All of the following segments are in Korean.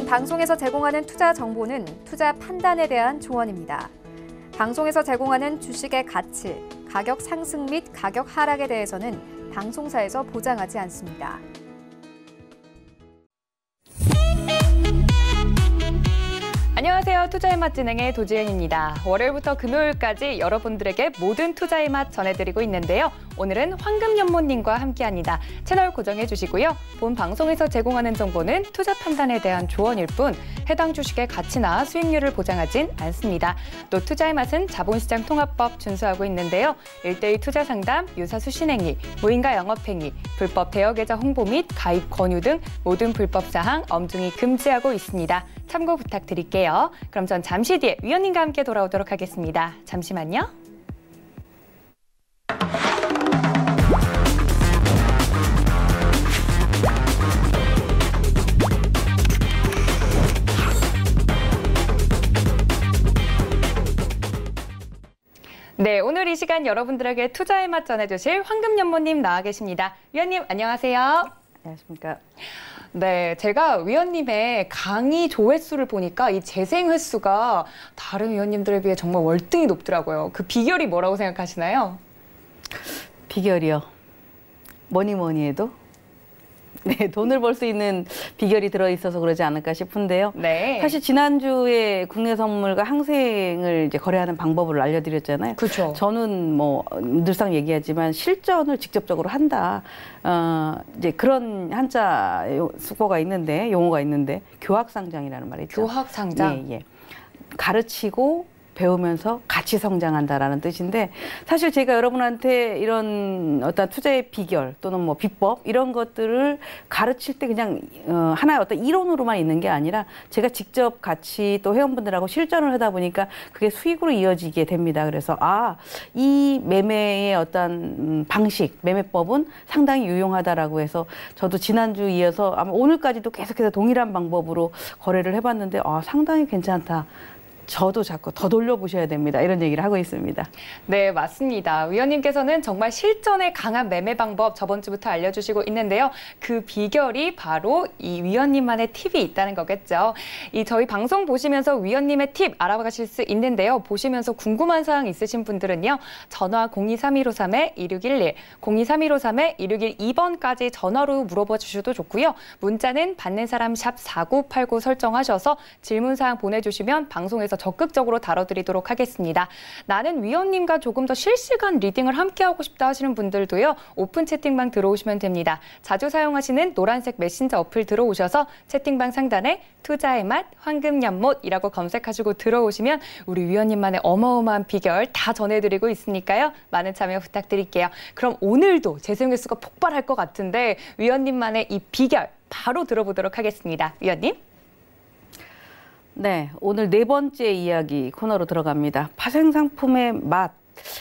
방송에서 제공하는 투자 정보는 투자 판단에 대한 조언입니다. 방송에서 제공하는 주식의 가치, 가격 상승 및 가격 하락에 대해서는 방송사에서 보장하지 않습니다. 안녕하세요. 투자의 맛 진행의 도지은입니다. 월요일부터 금요일까지 여러분들에게 모든 투자의 맛 전해드리고 있는데요. 오늘은 황금연못님과 함께합니다. 채널 고정해 주시고요. 본 방송에서 제공하는 정보는 투자 판단에 대한 조언일 뿐 해당 주식의 가치나 수익률을 보장하진 않습니다. 또 투자의 맛은 자본시장 통합법 준수하고 있는데요. 1:1 투자 상담, 유사수 신행위, 무인가 영업행위, 불법 대여계좌 홍보 및 가입 권유 등 모든 불법 사항 엄중히 금지하고 있습니다. 참고 부탁드릴게요. 그럼 전 잠시 뒤에 위원님과 함께 돌아오도록 하겠습니다. 잠시만요. 네, 오늘 이 시간 여러분들에게 투자의 맛 전해주실 황금연못님 나와 계십니다. 위원님, 안녕하세요. 안녕하십니까. 네, 제가 위원님의 강의 조회수를 보니까 이 재생 횟수가 다른 위원님들에 비해 정말 월등히 높더라고요. 그 비결이 뭐라고 생각하시나요? 비결이요? 뭐니 해도 네, 돈을 벌 수 있는 비결이 들어있어서 그러지 않을까 싶은데요. 네. 사실 지난주에 국내 선물과 항생을 이제 거래하는 방법을 알려드렸잖아요. 그렇죠. 저는 뭐 늘상 얘기하지만 실전을 직접적으로 한다. 이제 그런 한자 수거가 있는데 용어가 있는데 교학상장이라는 말이 있죠. 교학상장. 예. 가르치고 배우면서 같이 성장한다라는 뜻인데 사실 제가 여러분한테 이런 어떤 투자의 비결 또는 뭐 비법 이런 것들을 가르칠 때 그냥 하나의 어떤 이론으로만 있는 게 아니라 제가 직접 같이 또 회원분들하고 실전을 하다 보니까 그게 수익으로 이어지게 됩니다. 그래서 이 매매의 어떤 방식, 매매법은 상당히 유용하다라고 해서 저도 지난주 이어서 아마 오늘까지도 계속해서 동일한 방법으로 거래를 해봤는데 상당히 괜찮다. 저도 자꾸 더 돌려보셔야 됩니다. 이런 얘기를 하고 있습니다. 네, 맞습니다. 위원님께서는 정말 실전에 강한 매매 방법 저번 주부터 알려주시고 있는데요. 그 비결이 바로 이 위원님만의 팁이 있다는 거겠죠. 저희 방송 보시면서 위원님의 팁 알아가실 수 있는데요. 보시면서 궁금한 사항 있으신 분들은요. 전화 023153-2611, 023153-2612번까지 전화로 물어봐 주셔도 좋고요. 문자는 받는 사람 샵 4989 설정하셔서 질문 사항 보내주시면 방송에서 적극적으로 다뤄드리도록 하겠습니다. 나는 위원님과 조금 더 실시간 리딩을 함께하고 싶다 하시는 분들도요. 오픈 채팅방 들어오시면 됩니다. 자주 사용하시는 노란색 메신저 어플 들어오셔서 채팅방 상단에 투자의 맛 황금연못이라고 검색하시고 들어오시면 우리 위원님만의 어마어마한 비결 다 전해드리고 있으니까요. 많은 참여 부탁드릴게요. 그럼 오늘도 재생 횟수가 폭발할 것 같은데 위원님만의 이 비결 바로 들어보도록 하겠습니다. 위원님. 네, 오늘 네 번째 이야기 코너로 들어갑니다. 파생상품의 맛.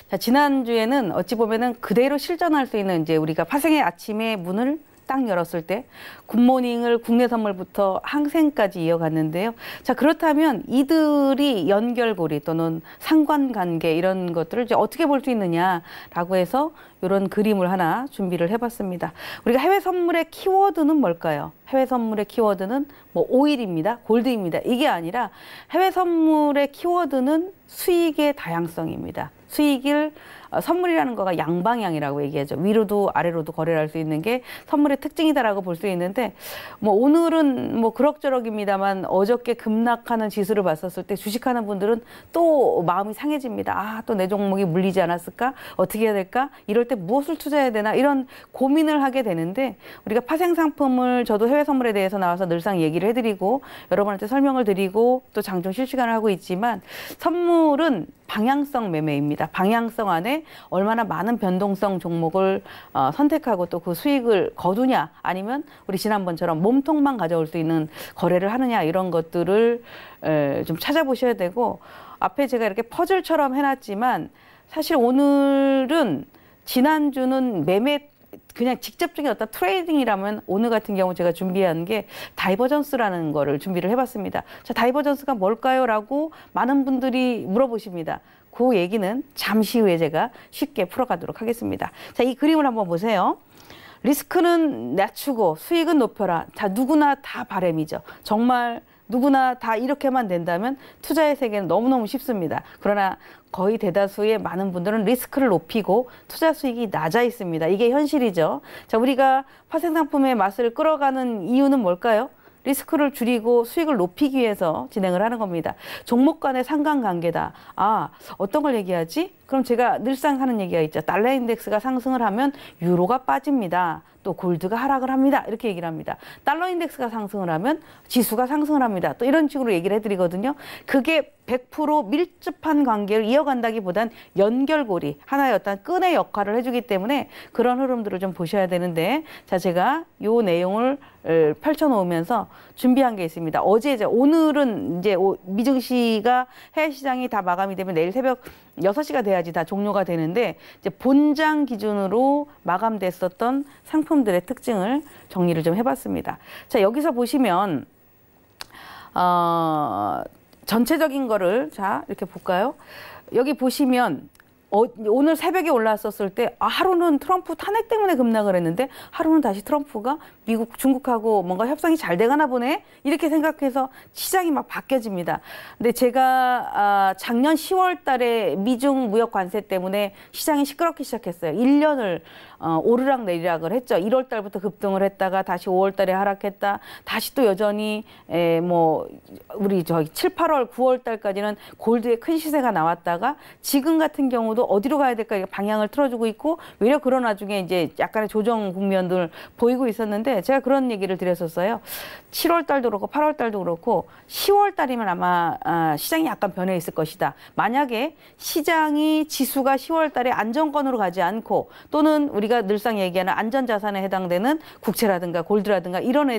자, 지난주에는 어찌 보면은 그대로 실전할 수 있는 이제 우리가 파생의 아침에 문을 딱 열었을 때 굿모닝을 국내 선물부터 항생까지 이어갔는데요. 자, 그렇다면 이들이 연결고리 또는 상관관계 이런 것들을 이제 어떻게 볼 수 있느냐라고 해서 이런 그림을 하나 준비를 해봤습니다. 우리가 해외 선물의 키워드는 뭘까요? 해외 선물의 키워드는 뭐 오일입니다. 골드입니다. 이게 아니라 해외 선물의 키워드는 수익의 다양성입니다. 수익을 선물이라는 거가 양방향이라고 얘기하죠. 위로도 아래로도 거래를 할 수 있는 게 선물의 특징이다라고 볼 수 있는데 뭐 오늘은 뭐 그럭저럭입니다만 어저께 급락하는 지수를 봤었을 때 주식하는 분들은 또 마음이 상해집니다. 또 내 종목이 물리지 않았을까? 어떻게 해야 될까? 이럴 때 무엇을 투자해야 되나? 이런 고민을 하게 되는데 우리가 파생 상품을 저도 해외 선물에 대해서 나와서 늘상 얘기를 해드리고 여러분한테 설명을 드리고 또 장중 실시간을 하고 있지만 선물은 방향성 매매입니다. 방향성 안에 얼마나 많은 변동성 종목을 선택하고 또 그 수익을 거두냐 아니면 우리 지난번처럼 몸통만 가져올 수 있는 거래를 하느냐 이런 것들을 좀 찾아보셔야 되고 앞에 제가 이렇게 퍼즐처럼 해놨지만 사실 오늘은 지난주는 매매 그냥 직접적인 어떤 트레이딩이라면 오늘 같은 경우 제가 준비한 게 다이버전스라는 거를 준비를 해봤습니다. 자, 다이버전스가 뭘까요? 라고 많은 분들이 물어보십니다. 그 얘기는 잠시 후에 제가 쉽게 풀어가도록 하겠습니다. 자, 이 그림을 한번 보세요. 리스크는 낮추고 수익은 높여라. 자, 누구나 다 바람이죠. 정말 누구나 다 이렇게만 된다면 투자의 세계는 너무너무 쉽습니다. 그러나 거의 대다수의 많은 분들은 리스크를 높이고 투자 수익이 낮아 있습니다. 이게 현실이죠. 자, 우리가 파생상품의 맛을 끌어가는 이유는 뭘까요? 리스크를 줄이고 수익을 높이기 위해서 진행을 하는 겁니다. 종목 간의 상관관계다. 아, 어떤 걸 얘기하지? 그럼 제가 늘상 하는 얘기가 있죠. 달러 인덱스가 상승을 하면 유로가 빠집니다. 또 골드가 하락을 합니다. 이렇게 얘기를 합니다. 달러 인덱스가 상승을 하면 지수가 상승을 합니다. 또 이런 식으로 얘기를 해드리거든요. 그게 100% 밀접한 관계를 이어간다기보단 연결고리, 하나의 어떤 끈의 역할을 해주기 때문에 그런 흐름들을 좀 보셔야 되는데, 자, 제가 요 내용을 펼쳐놓으면서 준비한 게 있습니다. 오늘은 이제 미증시가 해외 시장이 다 마감이 되면 내일 새벽 6시가 돼야지 다 종료가 되는데, 이제 본장 기준으로 마감됐었던 상품들의 특징을 정리를 좀 해봤습니다. 자, 여기서 보시면 전체적인 거를 자 이렇게 볼까요? 여기 보시면 오늘 새벽에 올라왔었을 때 하루는 트럼프 탄핵 때문에 급락을 했는데 하루는 다시 트럼프가 미국, 중국하고 뭔가 협상이 잘 돼가나 보네 이렇게 생각해서 시장이 막 바뀌어집니다. 근데 제가 작년 10월 달에 미중 무역 관세 때문에 시장이 시끄럽기 시작했어요. 1년을 오르락 내리락을 했죠. 1월 달부터 급등을 했다가 다시 5월 달에 하락했다. 다시 또 여전히 우리 7, 8월, 9월 달까지는 골드의 큰 시세가 나왔다가 지금 같은 경우도 어디로 가야 될까 방향을 틀어주고 있고, 외려 그런 와중에 이제 약간의 조정 국면들 보이고 있었는데, 제가 그런 얘기를 드렸었어요. 7월 달도 그렇고 8월 달도 그렇고 10월 달이면 아마 시장이 약간 변해 있을 것이다. 만약에 시장이 지수가 10월 달에 안정권으로 가지 않고, 또는 우리가 늘상 얘기하는 안전자산에 해당되는 국채라든가 골드라든가 이런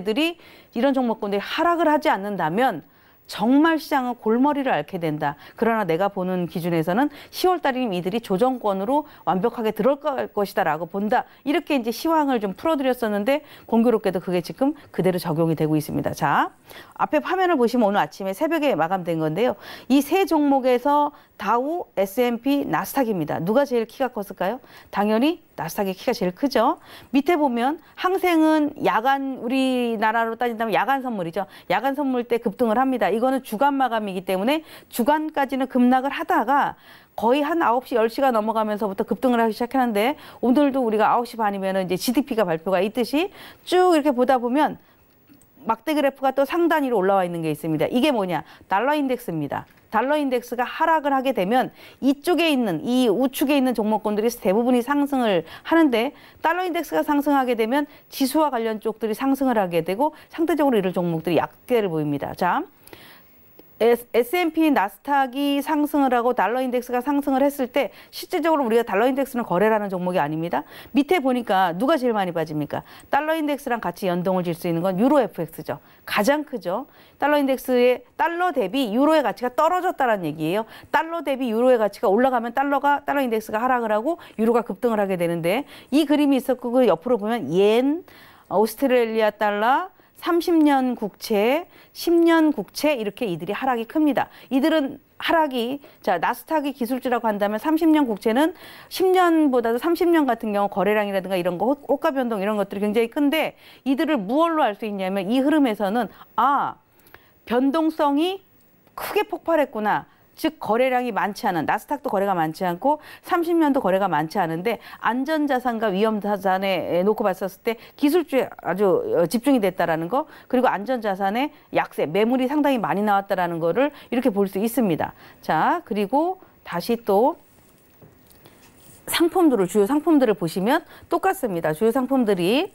종목군들이 하락을 하지 않는다면 정말 시장은 골머리를 앓게 된다. 그러나 내가 보는 기준에서는 10월 달이면 이들이 조정권으로 완벽하게 들어갈 것이다라고 본다. 이렇게 이제 시황을 좀 풀어드렸었는데 공교롭게도 그게 지금 그대로 적용이 되고 있습니다. 자, 앞에 화면을 보시면 오늘 아침에 새벽에 마감된 건데요. 이 세 종목에서 다우, S&P, 나스닥입니다. 누가 제일 키가 컸을까요? 당연히 나스닥의 키가 제일 크죠. 밑에 보면 항생은 우리나라로 따진다면 야간 선물이죠. 야간 선물 때 급등을 합니다. 이거는 주간 마감이기 때문에 주간까지는 급락을 하다가 거의 한 9시, 10시가 넘어가면서부터 급등을 하기 시작하는데, 오늘도 우리가 9시 반이면 이제 GDP가 발표가 있듯이 쭉 이렇게 보다 보면 막대 그래프가 또 상단위로 올라와 있는 게 있습니다. 이게 뭐냐? 달러 인덱스입니다. 달러 인덱스가 하락을 하게 되면 이쪽에 있는, 이 우측에 있는 종목군들이 대부분이 상승을 하는데, 달러 인덱스가 상승하게 되면 지수와 관련 쪽들이 상승을 하게 되고 상대적으로 이런 종목들이 약세를 보입니다. 자, S&P, 나스닥이 상승을 하고 달러 인덱스가 상승을 했을 때 실질적으로 우리가 달러 인덱스는 거래를 하는 종목이 아닙니다. 밑에 보니까 누가 제일 많이 빠집니까? 달러 인덱스랑 같이 연동을 질 수 있는 건 유로 FX죠. 가장 크죠. 달러 인덱스의 달러 대비 유로의 가치가 떨어졌다는 얘기예요. 달러 대비 유로의 가치가 올라가면 달러 인덱스가 하락을 하고 유로가 급등을 하게 되는데, 이 그림이 있었고 그 옆으로 보면 옌, 오스트레일리아 달러, 30년 국채, 10년 국채, 이렇게 이들이 하락이 큽니다. 이들은 하락이, 자, 나스닥이 기술주라고 한다면 30년 국채는 10년보다도 30년 같은 경우 거래량이라든가 이런 거, 호가 변동 이런 것들이 굉장히 큰데, 이들을 무엇로 알 수 있냐면 이 흐름에서는 변동성이 크게 폭발했구나. 즉 거래량이 많지 않은, 나스닥도 거래가 많지 않고 30년도 거래가 많지 않은데, 안전자산과 위험자산에 놓고 봤었을 때 기술주에 아주 집중이 됐다라는 거, 그리고 안전자산의 약세, 매물이 상당히 많이 나왔다라는 거를 이렇게 볼 수 있습니다. 자, 그리고 다시 또 주요 상품들을 보시면 똑같습니다. 주요 상품들이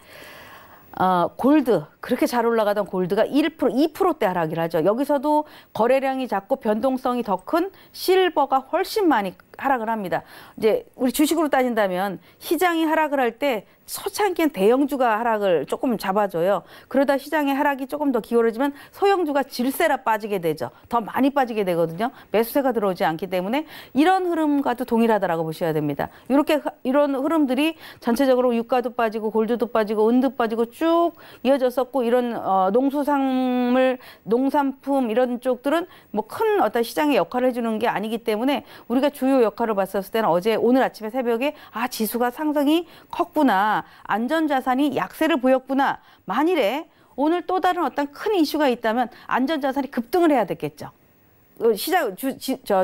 골드, 그렇게 잘 올라가던 골드가 1%, 2%대 하락을 하죠. 여기서도 거래량이 작고 변동성이 더 큰 실버가 훨씬 많이 하락을 합니다. 이제 우리 주식으로 따진다면 시장이 하락을 할 때 초창기엔 대형주가 하락을 조금 잡아줘요. 그러다 시장의 하락이 조금 더 기울어지면 소형주가 질세라 빠지게 되죠. 더 많이 빠지게 되거든요. 매수세가 들어오지 않기 때문에 이런 흐름과도 동일하다라고 보셔야 됩니다. 이런 흐름들이 전체적으로 유가도 빠지고 골드도 빠지고 은도 빠지고 쭉 이어졌었고, 이런 농수산물, 농산품 이런 쪽들은 뭐 큰 어떤 시장의 역할을 해주는 게 아니기 때문에 우리가 주요 역할을 봤었을 때는 오늘 아침에 새벽에 지수가 상승이 컸구나, 안전자산이 약세를 보였구나. 만일에 오늘 또 다른 어떤 큰 이슈가 있다면 안전자산이 급등을 해야 됐겠죠.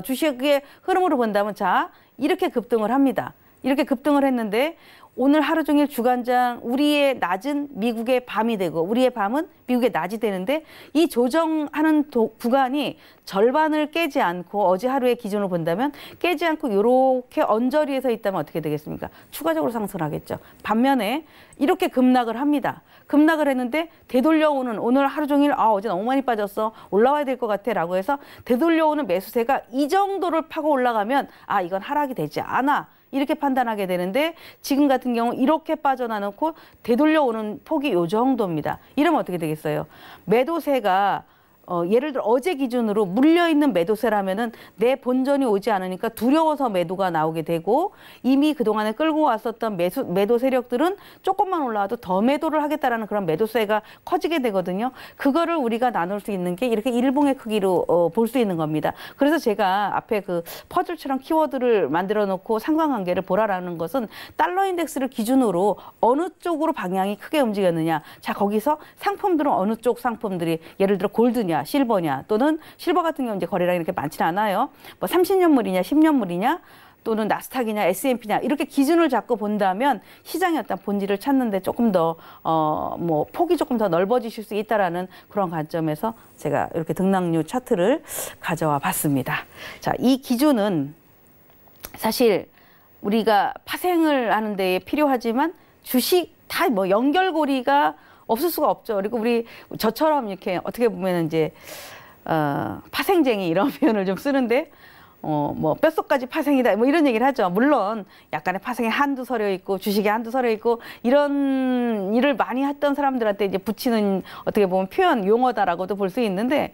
주식의 흐름으로 본다면 자, 이렇게 급등을 합니다. 이렇게 급등을 했는데 오늘 하루 종일 주간장 우리의 낮은 미국의 밤이 되고 우리의 밤은 미국의 낮이 되는데 이 조정하는 구간이 절반을 깨지 않고 어제 하루의 기준으로 본다면 깨지 않고 이렇게 언저리에 서 있다면 어떻게 되겠습니까? 추가적으로 상승하겠죠. 반면에 이렇게 급락을 합니다. 급락을 했는데 되돌려오는 오늘 하루 종일 어제 너무 많이 빠졌어. 올라와야 될 것 같아 라고 해서 되돌려오는 매수세가 이 정도를 파고 올라가면 이건 하락이 되지 않아. 이렇게 판단하게 되는데 지금 같은 경우 이렇게 빠져나놓고 되돌려오는 폭이 요 정도입니다. 이러면 어떻게 되겠어요? 매도세가 예를 들어 어제 기준으로 물려있는 매도세라면은 내 본전이 오지 않으니까 두려워서 매도가 나오게 되고 이미 그동안에 끌고 왔었던 매도 세력들은 조금만 올라와도 더 매도를 하겠다라는 그런 매도세가 커지게 되거든요. 그거를 우리가 나눌 수 있는 게 이렇게 일봉의 크기로 볼 수 있는 겁니다. 그래서 제가 앞에 그 퍼즐처럼 키워드를 만들어 놓고 상관관계를 보라라는 것은 달러 인덱스를 기준으로 어느 쪽으로 방향이 크게 움직였느냐. 자, 거기서 상품들은 어느 쪽 상품들이 예를 들어 골드냐 실버냐 또는 실버 같은 경우 이제 거래량이 이렇게 많지는 않아요. 뭐 30년물이냐 10년물이냐 또는 나스닥이냐 S&P냐 이렇게 기준을 잡고 본다면 시장의 어떤 본질을 찾는데 조금 더 폭이 조금 더 넓어지실 수 있다라는 그런 관점에서 제가 이렇게 등락류 차트를 가져와 봤습니다. 자, 이 기준은 사실 우리가 파생을 하는 데에 필요하지만 주식 다 뭐 연결고리가 없을 수가 없죠. 그리고 저처럼 이렇게 어떻게 보면 이제, 파생쟁이 이런 표현을 좀 쓰는데, 뼛속까지 파생이다. 뭐 이런 얘기를 하죠. 물론 약간의 파생이 한두 서려 있고 주식이 한두 서려 있고 이런 일을 많이 했던 사람들한테 이제 붙이는 어떻게 보면 표현 용어다라고도 볼 수 있는데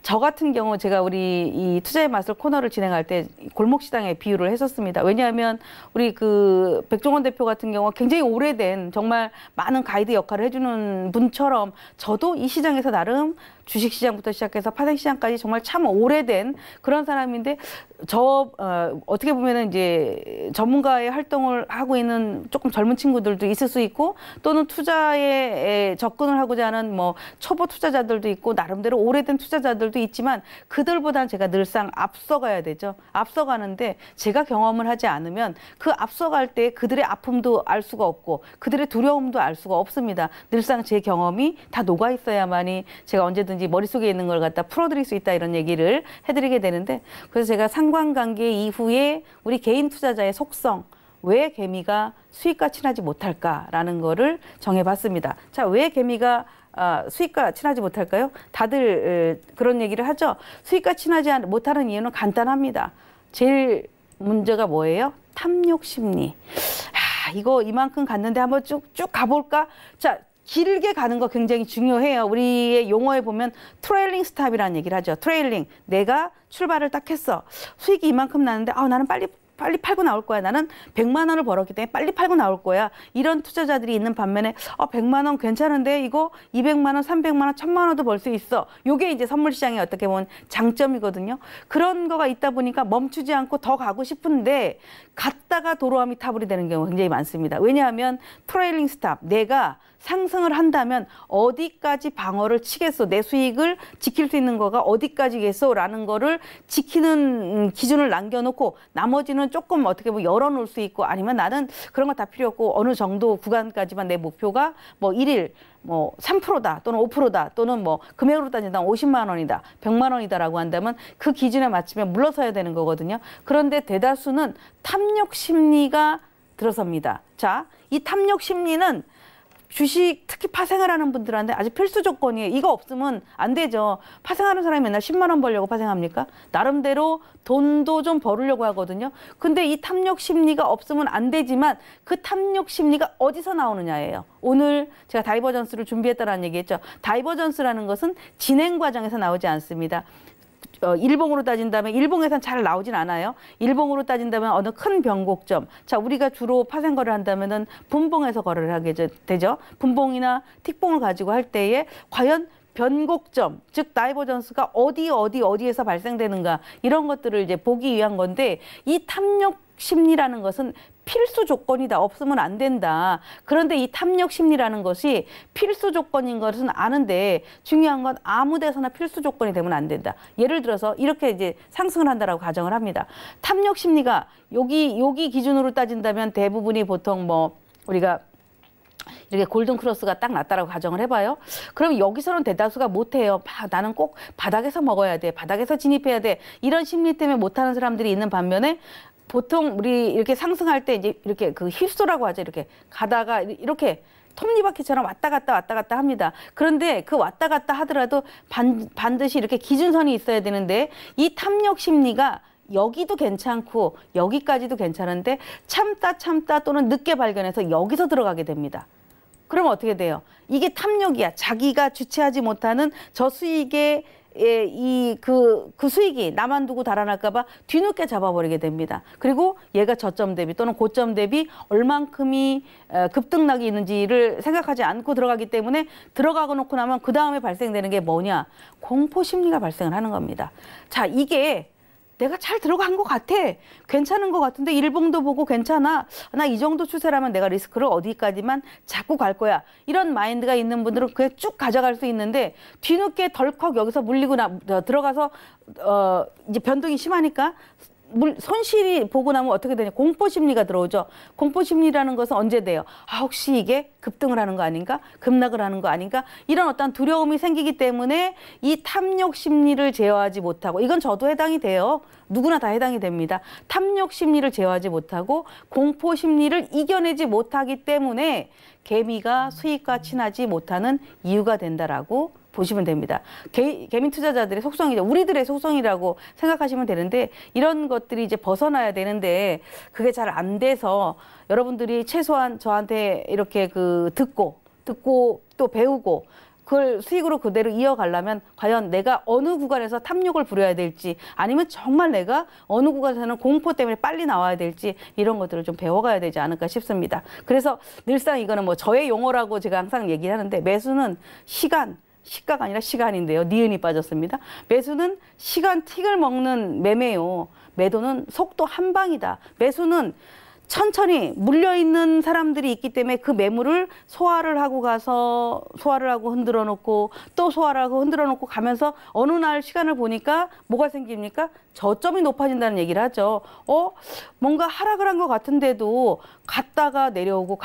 저 같은 경우 제가 우리 이 투자의 맛을 코너를 진행할 때 골목시장에 비유를 했었습니다. 왜냐하면 우리 그 백종원 대표 같은 경우 굉장히 오래된 정말 많은 가이드 역할을 해주는 분처럼 저도 이 시장에서 나름 주식시장부터 시작해서 파생시장까지 정말 참 오래된 그런 사람인데 어떻게 보면은 이제 전문가의 활동을 하고 있는 조금 젊은 친구들도 있을 수 있고 또는 투자에 접근을 하고자 하는 뭐 초보 투자자들도 있고 나름대로 오래된 투자자들도 있지만 그들보다는 제가 늘상 앞서가야 되죠. 앞서가는데 제가 경험을 하지 않으면 그 앞서갈 때 그들의 아픔도 알 수가 없고 그들의 두려움도 알 수가 없습니다. 늘상 제 경험이 다 녹아 있어야만이 제가 언제든지 머릿속에 있는 걸 갖다 풀어드릴 수 있다 이런 얘기를 해드리게 되는데 그래서 제가 상관관계 이후에 우리 개인 투자자의 속성 왜 개미가 수익과 친하지 못할까라는 거를 정해봤습니다. 자, 왜 개미가 수익과 친하지 못할까요? 다들 그런 얘기를 하죠. 수익과 친하지 못하는 이유는 간단합니다. 제일 문제가 뭐예요? 탐욕 심리. 이거 이만큼 갔는데 한번 쭉쭉 가볼까? 자, 길게 가는 거 굉장히 중요해요. 우리의 용어에 보면 트레일링 스탑이라는 얘기를 하죠. 트레일링. 내가 출발을 딱 했어. 수익이 이만큼 나는데 나는 빨리 팔고 나올 거야. 나는 100만 원을 벌었기 때문에 빨리 팔고 나올 거야. 이런 투자자들이 있는 반면에 100만 원 괜찮은데 이거 200만 원, 300만 원, 1000만 원도 벌 수 있어. 요게 이제 선물 시장의 어떻게 보면 장점이거든요. 그런 거가 있다 보니까 멈추지 않고 더 가고 싶은데 갔다가 도로함이 타불이 되는 경우가 굉장히 많습니다. 왜냐하면 트레일링 스탑. 내가 상승을 한다면 어디까지 방어를 치겠어? 내 수익을 지킬 수 있는 거가 어디까지겠어? 라는 거를 지키는 기준을 남겨놓고 나머지는 조금 어떻게 보면 열어놓을 수 있고 아니면 나는 그런 거 다 필요 없고 어느 정도 구간까지만 내 목표가 뭐 1일 3%다 또는 5%다 또는 뭐 금액으로 따진다면 50만 원이다 100만 원이다라고 한다면 그 기준에 맞추면 물러서야 되는 거거든요. 그런데 대다수는 탐욕 심리가 들어섭니다. 자, 이 탐욕 심리는 주식 특히 파생을 하는 분들한테 아주 필수 조건이에요. 이거 없으면 안 되죠. 파생하는 사람이 맨날 10만 원 벌려고 파생합니까? 나름대로 돈도 좀 벌으려고 하거든요. 근데 이 탐욕 심리가 없으면 안 되지만 그 탐욕 심리가 어디서 나오느냐예요. 오늘 제가 다이버전스를 준비했다라는 얘기했죠. 다이버전스라는 것은 진행 과정에서 나오지 않습니다. 일봉으로 따진다면 일봉에선 잘 나오진 않아요. 일봉으로 따진다면 어느 큰 변곡점. 자, 우리가 주로 파생 거래를 한다면은 분봉에서 거래를 하게 되죠. 분봉이나 틱봉을 가지고 할 때에 과연 변곡점, 즉 다이버전스가 어디에서 발생되는가 이런 것들을 이제 보기 위한 건데 이 탐욕 심리라는 것은 필수 조건이다. 없으면 안 된다. 그런데 이 탐욕 심리라는 것이 필수 조건인 것은 아는데 중요한 건 아무 데서나 필수 조건이 되면 안 된다. 예를 들어서 이렇게 이제 상승을 한다라고 가정을 합니다. 탐욕 심리가 여기 기준으로 따진다면 대부분이 보통 뭐 우리가 이렇게 골든 크로스가 딱 났다라고 가정을 해봐요. 그럼 여기서는 대다수가 못해요. 나는 꼭 바닥에서 먹어야 돼. 바닥에서 진입해야 돼. 이런 심리 때문에 못하는 사람들이 있는 반면에 보통 우리 이렇게 상승할 때 이제 이렇게 그 휩소라고 하죠. 이렇게 가다가 이렇게 톱니바퀴처럼 왔다 갔다 합니다. 그런데 그 왔다 갔다 하더라도 반드시 이렇게 기준선이 있어야 되는데 이 탐욕 심리가 여기도 괜찮고 여기까지도 괜찮은데 참다 또는 늦게 발견해서 여기서 들어가게 됩니다. 그러면 어떻게 돼요? 이게 탐욕이야. 자기가 주체하지 못하는 저 수익의 그 수익이 나만 두고 달아날까봐 뒤늦게 잡아버리게 됩니다. 그리고 얘가 저점 대비 또는 고점 대비 얼만큼이 급등락이 있는지를 생각하지 않고 들어가기 때문에 들어가고 놓고 나면 그 다음에 발생되는 게 뭐냐? 공포 심리가 발생을 하는 겁니다. 자, 이게 내가 잘 들어간 것 같아. 괜찮은 것 같은데 일봉도 보고 괜찮아. 나 이 정도 추세라면 내가 리스크를 어디까지만 잡고 갈 거야. 이런 마인드가 있는 분들은 그냥 쭉 가져갈 수 있는데 뒤늦게 덜컥 여기서 물리고 들어가서 이제 변동이 심하니까 손실이 보고 나면 어떻게 되냐. 공포심리가 들어오죠. 공포심리라는 것은 언제 돼요? 혹시 이게 급등을 하는 거 아닌가? 급락을 하는 거 아닌가? 이런 어떤 두려움이 생기기 때문에 이 탐욕심리를 제어하지 못하고, 이건 저도 해당이 돼요. 누구나 다 해당이 됩니다. 탐욕심리를 제어하지 못하고 공포심리를 이겨내지 못하기 때문에 개미가 수익과 친하지 못하는 이유가 된다라고 보시면 됩니다. 개미 투자자들의 속성이죠. 우리들의 속성이라고 생각하시면 되는데 이런 것들이 이제 벗어나야 되는데 그게 잘 안 돼서 여러분들이 최소한 저한테 이렇게 듣고 또 배우고 그걸 수익으로 그대로 이어가려면 과연 내가 어느 구간에서 탐욕을 부려야 될지 아니면 정말 내가 어느 구간에서는 공포 때문에 빨리 나와야 될지 이런 것들을 좀 배워가야 되지 않을까 싶습니다. 그래서 늘상 이거는 뭐 저의 용어라고 제가 항상 얘기를 하는데 매수는 시가가 아니라 시간인데요. 니은이 빠졌습니다. 매수는 시간 틱을 먹는 매매요. 매도는 속도 한 방이다. 매수는 천천히 물려있는 사람들이 있기 때문에 그 매물을 소화를 하고 가서 소화를 하고 흔들어 놓고 또 소화를 하고 흔들어 놓고 가면서 어느 날 시간을 보니까 뭐가 생깁니까? 저점이 높아진다는 얘기를 하죠. 뭔가 하락을 한 것 같은데도 갔다가 내려오고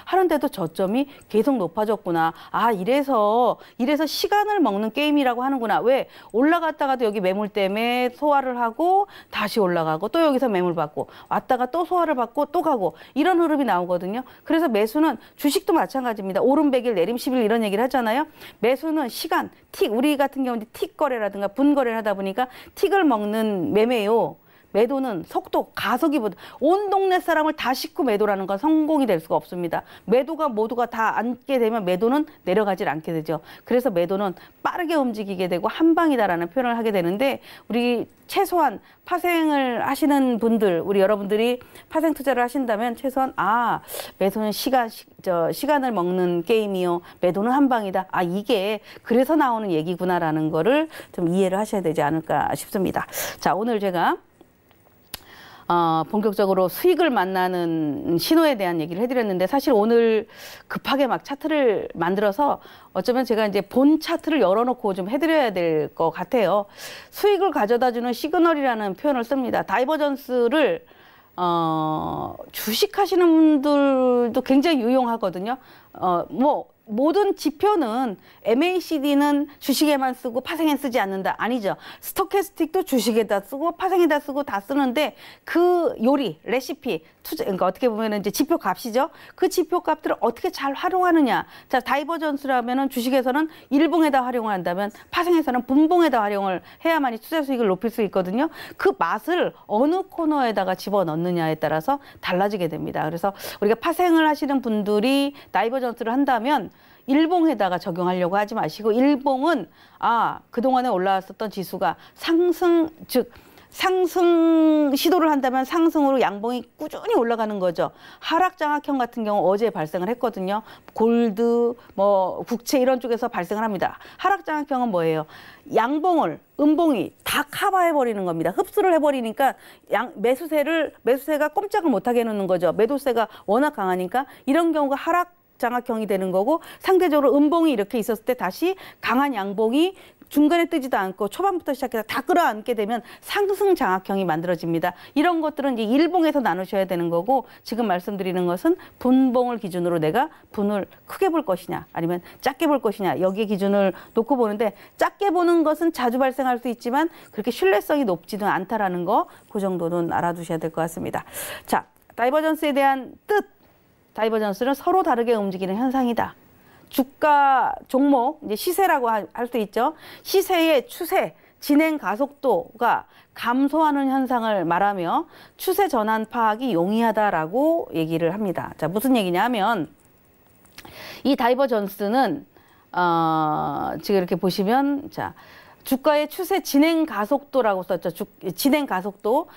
하는데도 저점이 계속 높아졌구나. 이래서 시간을 먹는 게임이라고 하는구나. 왜? 올라갔다가도 여기 매물 때문에 소화를 하고 다시 올라가고 또 여기서 매물 받고 왔다가 또 소화를 받고 또 가고 이런 흐름이 나오거든요. 그래서 매수는 주식도 마찬가지입니다. 오름 100일 내림 10일 이런 얘기를 하잖아요. 매수는 시간, 틱, 우리 같은 경우는 틱 거래라든가 분 거래를 하다 보니까 틱을 먹는 매매요. 매도는 속도, 가속이보다 온 동네 사람을 다 싣고 매도라는 건 성공이 될 수가 없습니다. 모두가 다 앉게 되면 매도는 내려가질 않게 되죠. 그래서 매도는 빠르게 움직이게 되고 한 방이다라는 표현을 하게 되는데 우리 최소한 파생을 하시는 분들, 우리 여러분들이 파생 투자를 하신다면 최소한 매수는 시간을 먹는 게임이요. 매도는 한 방이다. 이게 그래서 나오는 얘기구나라는 거를 좀 이해를 하셔야 되지 않을까 싶습니다. 자, 오늘 제가 본격적으로 수익을 만나는 신호에 대한 얘기를 해드렸는데 사실 오늘 급하게 막 차트를 만들어서 어쩌면 제가 이제 본 차트를 열어놓고 좀 해드려야 될 것 같아요. 수익을 가져다주는 시그널이라는 표현을 씁니다. 다이버전스를 주식하시는 분들도 굉장히 유용하거든요. 모든 지표는 MACD는 주식에만 쓰고 파생에 쓰지 않는다. 아니죠. 스토캐스틱도 주식에다 쓰고 파생에다 쓰고 다 쓰는데 그 요리, 레시피, 그러니까 어떻게 보면 이제 지표 값이죠. 그 지표 값들을 어떻게 잘 활용하느냐. 자, 다이버전스라면은 주식에서는 일봉에다 활용을 한다면 파생에서는 분봉에다 활용을 해야만이 투자 수익을 높일 수 있거든요. 그 맛을 어느 코너에다가 집어넣느냐에 따라서 달라지게 됩니다. 그래서 우리가 파생을 하시는 분들이 다이버전스를 한다면 일봉에다가 적용하려고 하지 마시고 일봉은 그동안에 올라왔었던 지수가 상승, 즉 상승 시도를 한다면 상승으로 양봉이 꾸준히 올라가는 거죠. 하락 장악형 같은 경우 어제 발생을 했거든요. 골드, 뭐 국채 이런 쪽에서 발생을 합니다. 하락 장악형은 뭐예요? 양봉을 음봉이 다 커버해 버리는 겁니다. 흡수를 해버리니까 매수세가 꼼짝을 못하게 해놓는 거죠. 매도세가 워낙 강하니까 이런 경우가 하락 장악형이 되는 거고, 상대적으로 음봉이 이렇게 있었을 때 다시 강한 양봉이 중간에 뜨지도 않고 초반부터 시작해서 다 끌어안게 되면 상승 장악형이 만들어집니다. 이런 것들은 이제 일봉에서 나누셔야 되는 거고, 지금 말씀드리는 것은 분봉을 기준으로 내가 분을 크게 볼 것이냐 아니면 작게 볼 것이냐, 여기에 기준을 놓고 보는데, 작게 보는 것은 자주 발생할 수 있지만 그렇게 신뢰성이 높지는 않다라는 거, 그 정도는 알아두셔야 될 것 같습니다. 자, 다이버전스에 대한 뜻. 다이버전스는 서로 다르게 움직이는 현상이다. 주가 종목, 이제 시세라고 할 수 있죠. 시세의 추세, 진행 가속도가 감소하는 현상을 말하며 추세 전환 파악이 용이하다라고 얘기를 합니다. 자, 무슨 얘기냐 하면, 이 다이버전스는 지금 이렇게 보시면, 자, 주가의 추세 진행 가속도라고 썼죠. 진행 가속도.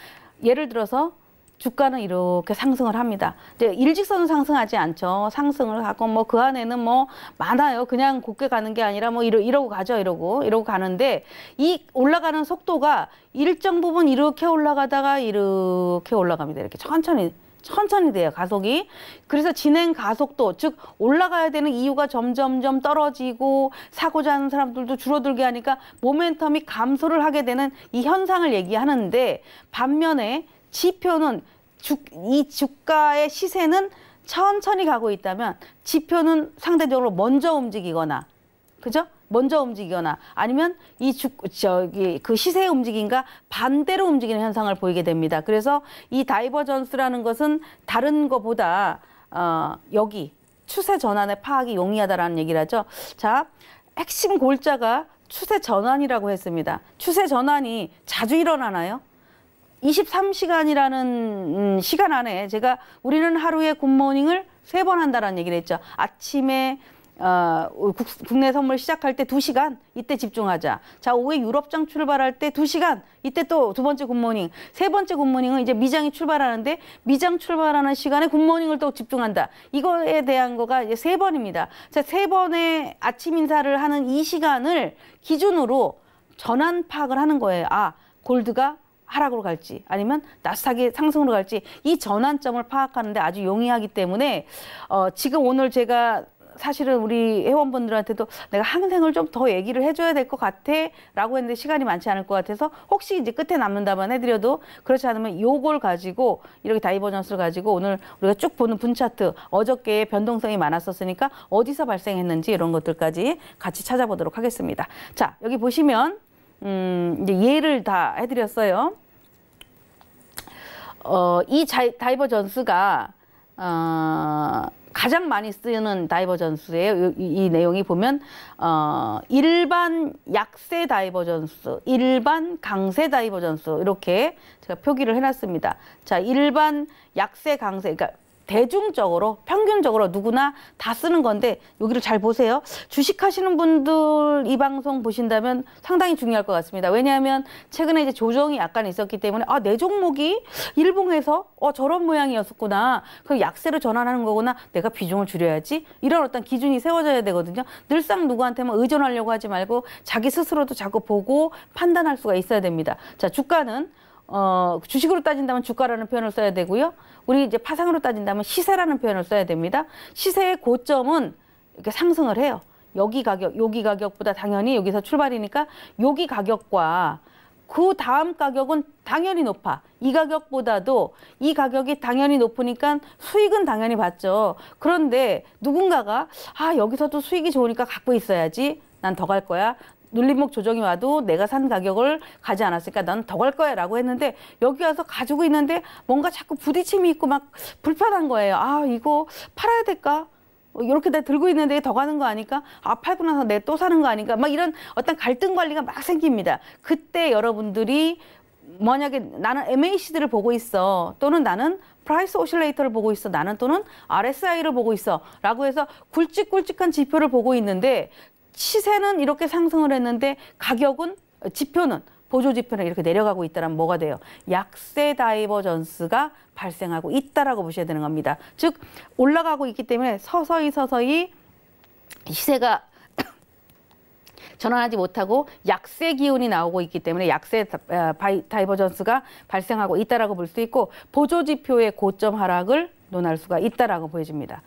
예를 들어서 주가는 이렇게 상승을 합니다. 이제 일직선은 상승하지 않죠. 상승을 하고 뭐 그 안에는 뭐 많아요. 그냥 곱게 가는 게 아니라 뭐 이러고 가죠. 이러고 가는데, 이 올라가는 속도가 일정 부분 이렇게 올라가다가 이렇게 올라갑니다. 이렇게 천천히 돼요, 가속이. 그래서 진행 가속도, 즉 올라가야 되는 이유가 점점점 떨어지고 사고자 하는 사람들도 줄어들게 하니까 모멘텀이 감소를 하게 되는 이 현상을 얘기하는데, 반면에 지표는 이 주가의 시세는 천천히 가고 있다면 지표는 상대적으로 먼저 움직이거나, 그죠? 먼저 움직이거나 아니면 그 시세의 움직임과 반대로 움직이는 현상을 보이게 됩니다. 그래서 이 다이버전스라는 것은 다른 것보다 여기 추세 전환의 파악이 용이하다라는 얘기를 하죠. 자, 핵심 골자가 추세 전환이라고 했습니다. 추세 전환이 자주 일어나나요? 23시간이라는 시간 안에 우리는 하루에 굿모닝을 3번 한다라는 얘기를 했죠. 아침에 국내 선물 시작할 때 2시간, 이때 집중하자. 자, 오후에 유럽장 출발할 때 2시간, 이때 또 두 번째 굿모닝. 세 번째 굿모닝은 이제 미장이 출발하는데, 미장 출발하는 시간에 굿모닝을 또 집중한다. 이거에 대한 거가 이제 3번입니다. 자, 3번의 아침 인사를 하는 이 시간을 기준으로 전환 파악을 하는 거예요. 아, 골드가 하락으로 갈지 아니면 나스닥이 상승으로 갈지, 이 전환점을 파악하는데 아주 용이하기 때문에 지금 오늘 제가 사실은 우리 회원분들한테도 내가 항생을 좀 더 얘기를 해줘야 될 것 같아 라고 했는데 시간이 많지 않을 것 같아서 혹시 이제 끝에 남는다면 해드려도, 그렇지 않으면 요걸 가지고, 이렇게 다이버전스를 가지고 오늘 우리가 쭉 보는 분 차트, 어저께 변동성이 많았었으니까 어디서 발생했는지 이런 것들까지 같이 찾아보도록 하겠습니다. 자, 여기 보시면 이제 예를 다 해드렸어요. 이 다이버전스가 가장 많이 쓰는 다이버전스예요. 이 내용이 보면 일반 약세 다이버전스, 일반 강세 다이버전스, 이렇게 제가 표기를 해놨습니다. 자, 일반 약세 강세, 그러니까 대중적으로 평균적으로 누구나 다 쓰는 건데, 여기를 잘 보세요. 주식하시는 분들 이 방송 보신다면 상당히 중요할 것 같습니다. 왜냐하면 최근에 이제 조정이 약간 있었기 때문에 내 종목이 일봉에서 저런 모양이었었구나, 그럼 약세로 전환하는 거구나, 내가 비중을 줄여야지, 이런 어떤 기준이 세워져야 되거든요. 늘상 누구한테만 의존하려고 하지 말고 자기 스스로도 자꾸 보고 판단할 수가 있어야 됩니다. 자, 주가는 주식으로 따진다면 주가라는 표현을 써야 되고요. 우리 이제 파상으로 따진다면 시세라는 표현을 써야 됩니다. 시세의 고점은 이렇게 상승을 해요. 여기 가격보다 당연히 여기서 출발이니까 여기 가격과 그 다음 가격은 당연히 높아. 이 가격보다도 이 가격이 당연히 높으니까 수익은 당연히 받죠. 그런데 누군가가 여기서도 수익이 좋으니까 갖고 있어야지, 난 더 갈 거야, 눌림목 조정이 와도 내가 산 가격을 가지 않았으니까 난 더 갈 거야 라고 했는데, 여기 와서 가지고 있는데 뭔가 자꾸 부딪힘이 있고 막 불편한 거예요. 이거 팔아야 될까? 이렇게 내가 들고 있는데 더 가는 거 아닐까? 팔고 나서 내가 또 사는 거 아닐까? 막 이런 어떤 갈등 관리가 막 생깁니다. 그때 여러분들이 만약에 나는 MACD를 보고 있어, 또는 나는 프라이스 오실레이터를 보고 있어, 나는 또는 RSI를 보고 있어 라고 해서 굵직굵직한 지표를 보고 있는데, 시세는 이렇게 상승을 했는데 지표는 보조지표는 이렇게 내려가고 있다면 뭐가 돼요? 약세 다이버전스가 발생하고 있다라고 보셔야 되는 겁니다. 즉 올라가고 있기 때문에 서서히 시세가 전환하지 못하고 약세 기운이 나오고 있기 때문에 약세 다이버전스가 발생하고 있다라고 볼 수 있고 보조지표의 고점 하락을 논할 수가 있다라고 보여집니다.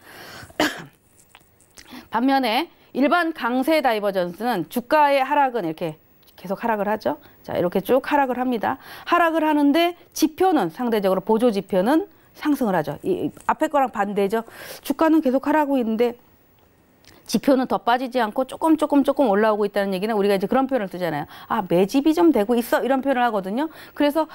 반면에 일반 강세 다이버전스는 주가의 하락은 이렇게 계속 하락을 하죠. 자, 이렇게 쭉 하락을 합니다. 하락을 하는데 지표는 상대적으로 보조지표는 상승을 하죠. 이 앞에 거랑 반대죠. 주가는 계속 하락하고 있는데 지표는 더 빠지지 않고 조금 올라오고 있다는 얘기는 우리가 이제 그런 표현을 쓰잖아요. 아, 매집이 좀 되고 있어. 이런 표현을 하거든요. 그래서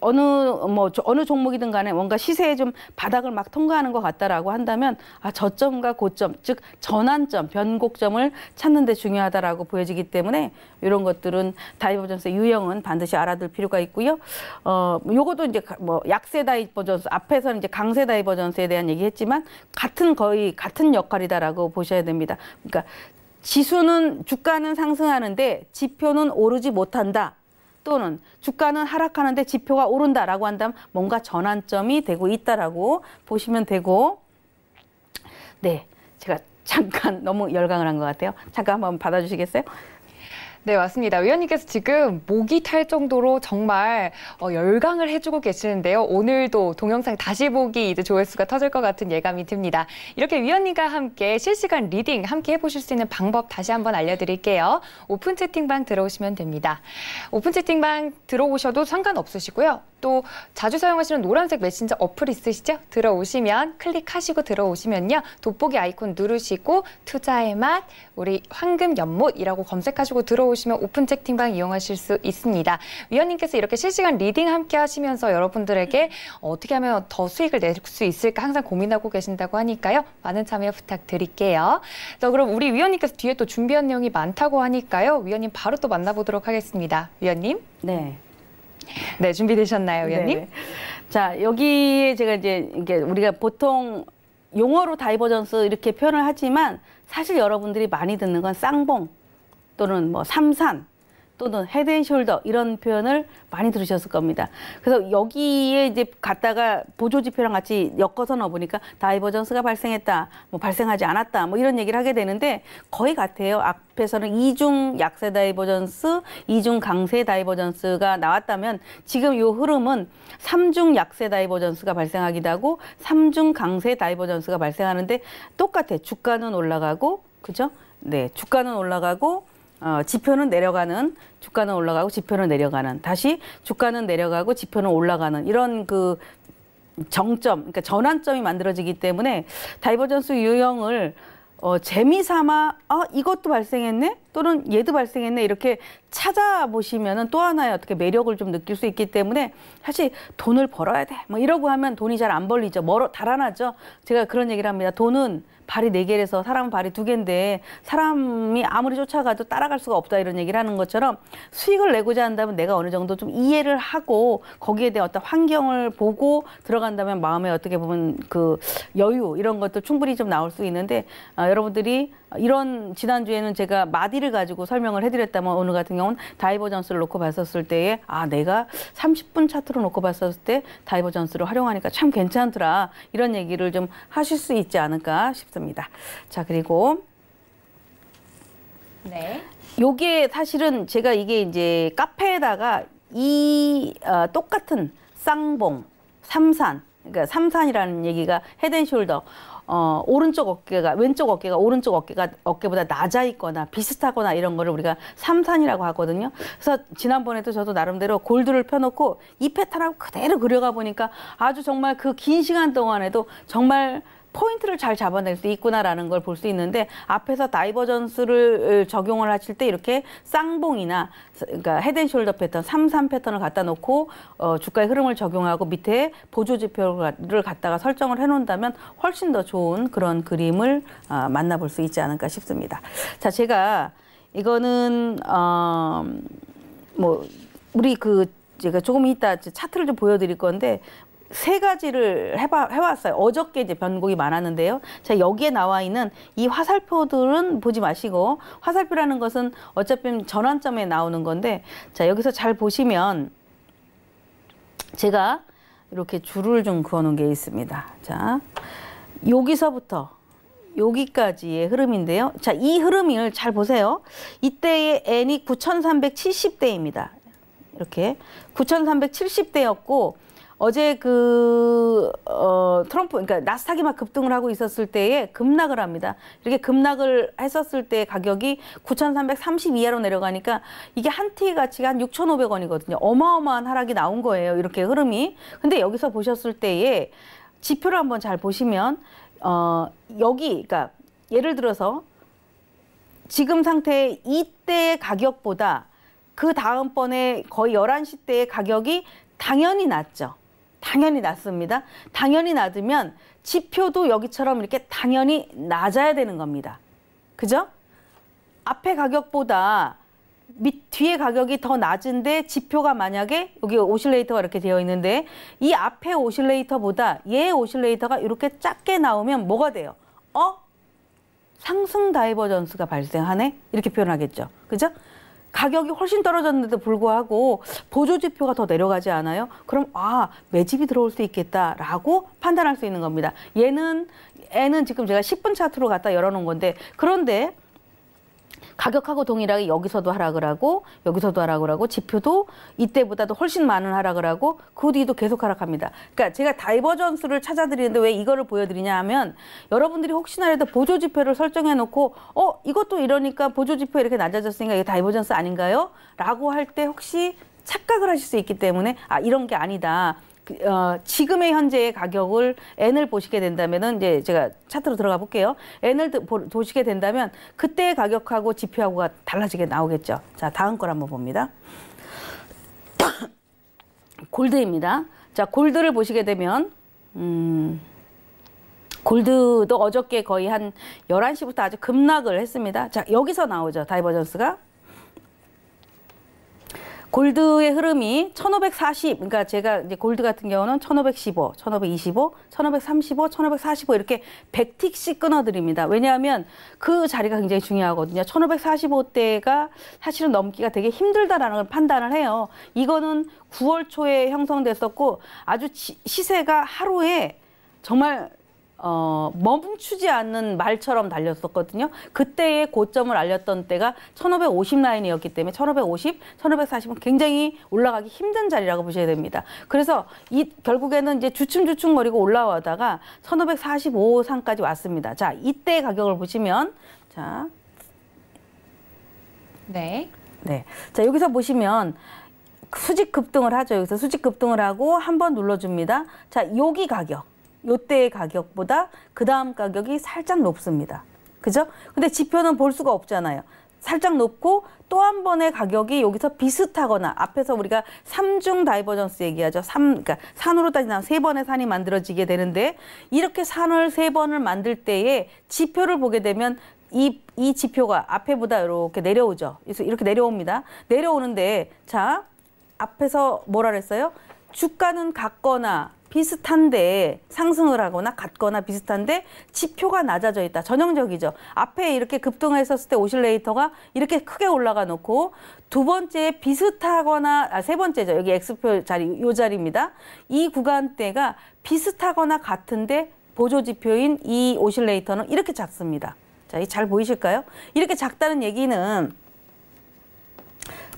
어느 종목이든 간에 뭔가 시세에 좀 바닥을 막 통과하는 것 같다라고 한다면 아, 저점과 고점, 즉 전환점, 변곡점을 찾는 데 중요하다라고 보여지기 때문에 이런 것들은 다이버전스 유형은 반드시 알아둘 필요가 있고요. 요것도 이제 뭐 약세 다이버전스 앞에서는 이제 강세 다이버전스에 대한 얘기했지만 거의 같은 역할이다라고 보셔야 됩니다. 그러니까 주가는 상승하는데 지표는 오르지 못한다. 또는 주가는 하락하는데 지표가 오른다라고 한다면 뭔가 전환점이 되고 있다라고 보시면 되고, 네, 제가 잠깐 너무 열강을 한 것 같아요. 잠깐 한번 받아주시겠어요? 네, 맞습니다. 위원님께서 지금 목이 탈 정도로 정말 열강을 해주고 계시는데요. 오늘도 동영상 다시 보기 이제 조회수가 터질 것 같은 예감이 듭니다. 이렇게 위원님과 함께 실시간 리딩 함께 해보실 수 있는 방법 다시 한번 알려드릴게요. 오픈 채팅방 들어오시면 됩니다. 오픈 채팅방 들어오셔도 상관없으시고요. 또 자주 사용하시는 노란색 메신저 어플 있으시죠? 들어오시면 클릭하시고 들어오시면요. 돋보기 아이콘 누르시고 투자의 맛, 우리 황금 연못이라고 검색하시고 들어오시면 오픈 채팅방 이용하실 수 있습니다. 위원님께서 이렇게 실시간 리딩 함께 하시면서 여러분들에게 어떻게 하면 더 수익을 낼 수 있을까 항상 고민하고 계신다고 하니까요. 많은 참여 부탁드릴게요. 자, 그럼 우리 위원님께서 뒤에 또 준비한 내용이 많다고 하니까요. 위원님 바로 또 만나보도록 하겠습니다. 위원님. 네. 네, 준비되셨나요, 위원님? 네네. 자, 여기에 제가 이제 이게 우리가 보통 용어로 다이버전스 이렇게 표현을 하지만 사실 여러분들이 많이 듣는 건 쌍봉 또는 뭐 삼산 또는 헤드앤숄더 이런 표현을 많이 들으셨을 겁니다. 그래서 여기에 이제 갖다가 보조지표랑 같이 엮어서 넣어보니까 다이버전스가 발생했다, 뭐 발생하지 않았다, 뭐 이런 얘기를 하게 되는데 거의 같아요. 앞에서는 이중 약세 다이버전스, 이중 강세 다이버전스가 나왔다면 지금 이 흐름은 삼중 약세 다이버전스가 발생하기도 하고 삼중 강세 다이버전스가 발생하는데 똑같아. 주가는 올라가고, 그죠? 네, 주가는 올라가고 지표는 내려가는, 주가는 올라가고 지표는 내려가는, 다시 주가는 내려가고 지표는 올라가는 이런 그 정점, 그러니까 전환점이 만들어지기 때문에 다이버전스 유형을 재미삼아 이것도 발생했네 또는 얘도 발생했네 이렇게 찾아보시면은 또 하나의 어떻게 매력을 좀 느낄 수 있기 때문에 사실 돈을 벌어야 돼 뭐 이러고 하면 돈이 잘 안 벌리죠. 달아나죠. 제가 그런 얘기를 합니다. 돈은 발이 4개라서 사람은 발이 2개인데 사람이 아무리 쫓아가도 따라갈 수가 없다 이런 얘기를 하는 것처럼 수익을 내고자 한다면 내가 어느 정도 좀 이해를 하고 거기에 대한 어떤 환경을 보고 들어간다면 마음에 어떻게 보면 그 여유 이런 것도 충분히 좀 나올 수 있는데 여러분들이 이런 지난주에는 제가 마디를 가지고 설명을 해드렸다면 오늘 같은 경우는 다이버전스를 놓고 봤었을 때에 내가 30분 차트로 놓고 봤었을 때 다이버전스를 활용하니까 참 괜찮더라 이런 얘기를 좀 하실 수 있지 않을까 싶습니다. 자, 그리고 네. 요게 사실은 제가 이게 이제 카페에다가 똑같은 쌍봉, 삼산, 그러니까 삼산이라는 얘기가 헤드앤숄더 오른쪽 어깨가 왼쪽 어깨가 오른쪽 어깨보다 낮아 있거나 비슷하거나 이런 거를 우리가 삼산이라고 하거든요. 그래서 지난번에도 저도 나름대로 골드를 펴놓고 이 패턴하고 그대로 그려가 보니까 아주 정말 그 긴 시간 동안에도 정말 포인트를 잘 잡아낼 수 있구나라는 걸 볼 수 있는데 앞에서 다이버전스를 적용을 하실 때 이렇게 쌍봉이나 그러니까 헤드앤숄더 패턴, 삼산 패턴을 갖다 놓고 주가의 흐름을 적용하고 밑에 보조지표를 갖다가 설정을 해놓는다면 훨씬 더 좋은 그런 그림을 만나볼 수 있지 않을까 싶습니다. 자, 제가 이거는 뭐 우리 제가 조금 이따 차트를 좀 보여드릴 건데 세 가지를 해왔어요. 어저께 이제 변곡이 많았는데요. 자, 여기에 나와 있는 이 화살표들은 보지 마시고, 화살표라는 것은 어차피 전환점에 나오는 건데, 자, 여기서 잘 보시면 제가 이렇게 줄을 좀 그어 놓은 게 있습니다. 자, 여기서부터 여기까지의 흐름인데요. 자, 이 흐름을 잘 보세요. 이때의 N이 9,370대입니다. 이렇게 9,370대였고, 어제 트럼프, 그러니까 나스닥이 막 급등을 하고 있었을 때에 급락을 합니다. 이렇게 급락을 했었을 때 가격이 9,330 이하로 내려가니까 이게 한 티 가치가 한 6,500원이거든요. 어마어마한 하락이 나온 거예요. 이렇게 흐름이. 근데 여기서 보셨을 때에 지표를 한번 잘 보시면, 여기, 그러니까 예를 들어서 지금 상태의 이때의 가격보다 그 다음번에 거의 11시 때의 가격이 당연히 낮죠. 당연히 낮습니다. 당연히 낮으면 지표도 여기처럼 이렇게 당연히 낮아야 되는 겁니다. 그죠? 앞에 가격보다 뒤에 가격이 더 낮은데 지표가 만약에 여기 오실레이터가 이렇게 되어 있는데 이 앞에 오실레이터보다 얘 오실레이터가 이렇게 작게 나오면 뭐가 돼요? 상승 다이버전스가 발생하네? 이렇게 표현하겠죠. 그죠? 가격이 훨씬 떨어졌는데도 불구하고 보조지표가 더 내려가지 않아요? 그럼 매집이 들어올 수 있겠다라고 판단할 수 있는 겁니다. 얘는 지금 제가 10분 차트로 갖다 열어놓은 건데, 그런데 가격하고 동일하게 여기서도 하락을 하고 여기서도 하락을 하고 지표도 이때보다도 훨씬 많은 하락을 하고 그 뒤도 계속 하락합니다. 그러니까 제가 다이버전스를 찾아드리는데 왜 이거를 보여드리냐 하면, 여러분들이 혹시나라도 보조지표를 설정해 놓고 이것도 이러니까 보조지표 이렇게 낮아졌으니까 이게 다이버전스 아닌가요? 라고 할 때 혹시 착각을 하실 수 있기 때문에 이런 게 아니다. 지금의 현재의 가격을 N을 보시게 된다면은, 이제 제가 차트로 들어가 볼게요. N을 보시게 된다면 그때의 가격하고 지표하고가 달라지게 나오겠죠. 자, 다음 걸 한번 봅니다. 골드입니다. 자, 골드를 보시게 되면 골드도 어저께 거의 한 11시부터 아주 급락을 했습니다. 자, 여기서 나오죠. 다이버전스가. 골드의 흐름이 1540, 그러니까 제가 이제 골드 같은 경우는 1515, 1525, 1535, 1545 이렇게 100틱씩 끊어드립니다. 왜냐하면 그 자리가 굉장히 중요하거든요. 1545대가 사실은 넘기가 되게 힘들다라는 걸 판단을 해요. 이거는 9월 초에 형성됐었고 아주 시세가 하루에 정말 멈추지 않는 말처럼 달렸었거든요. 그때의 고점을 알렸던 때가 1550 라인이었기 때문에 1550, 1540은 굉장히 올라가기 힘든 자리라고 보셔야 됩니다. 그래서 결국에는 이제 주춤주춤거리고 올라오다가 1545 상까지 왔습니다. 자, 이때 가격을 보시면, 자, 네. 자, 여기서 보시면 수직 급등을 하죠. 여기서 수직 급등을 하고 한번 눌러줍니다. 자, 여기 가격. 요때의 가격보다 그 다음 가격이 살짝 높습니다. 그죠? 근데 지표는 볼 수가 없잖아요. 살짝 높고 또 한 번의 가격이 여기서 비슷하거나, 앞에서 우리가 3중 다이버전스 얘기하죠. 그러니까 산으로 따지면 3번의 산이 만들어지게 되는데, 이렇게 산을 3번을 만들 때에 지표를 보게 되면 이 지표가 앞에보다 이렇게 내려오죠. 그래서 이렇게 내려옵니다. 내려오는데, 자, 앞에서 뭐라 그랬어요? 주가는 같거나 비슷한데, 상승을 하거나 같거나 비슷한데 지표가 낮아져 있다. 전형적이죠. 앞에 이렇게 급등했었을 때 오실레이터가 이렇게 크게 올라가 놓고, 두 번째 비슷하거나, 세 번째죠. 여기 X표 자리, 요 자리입니다. 이 구간대가 비슷하거나 같은데 보조지표인 이 오실레이터는 이렇게 작습니다. 자, 잘 보이실까요? 이렇게 작다는 얘기는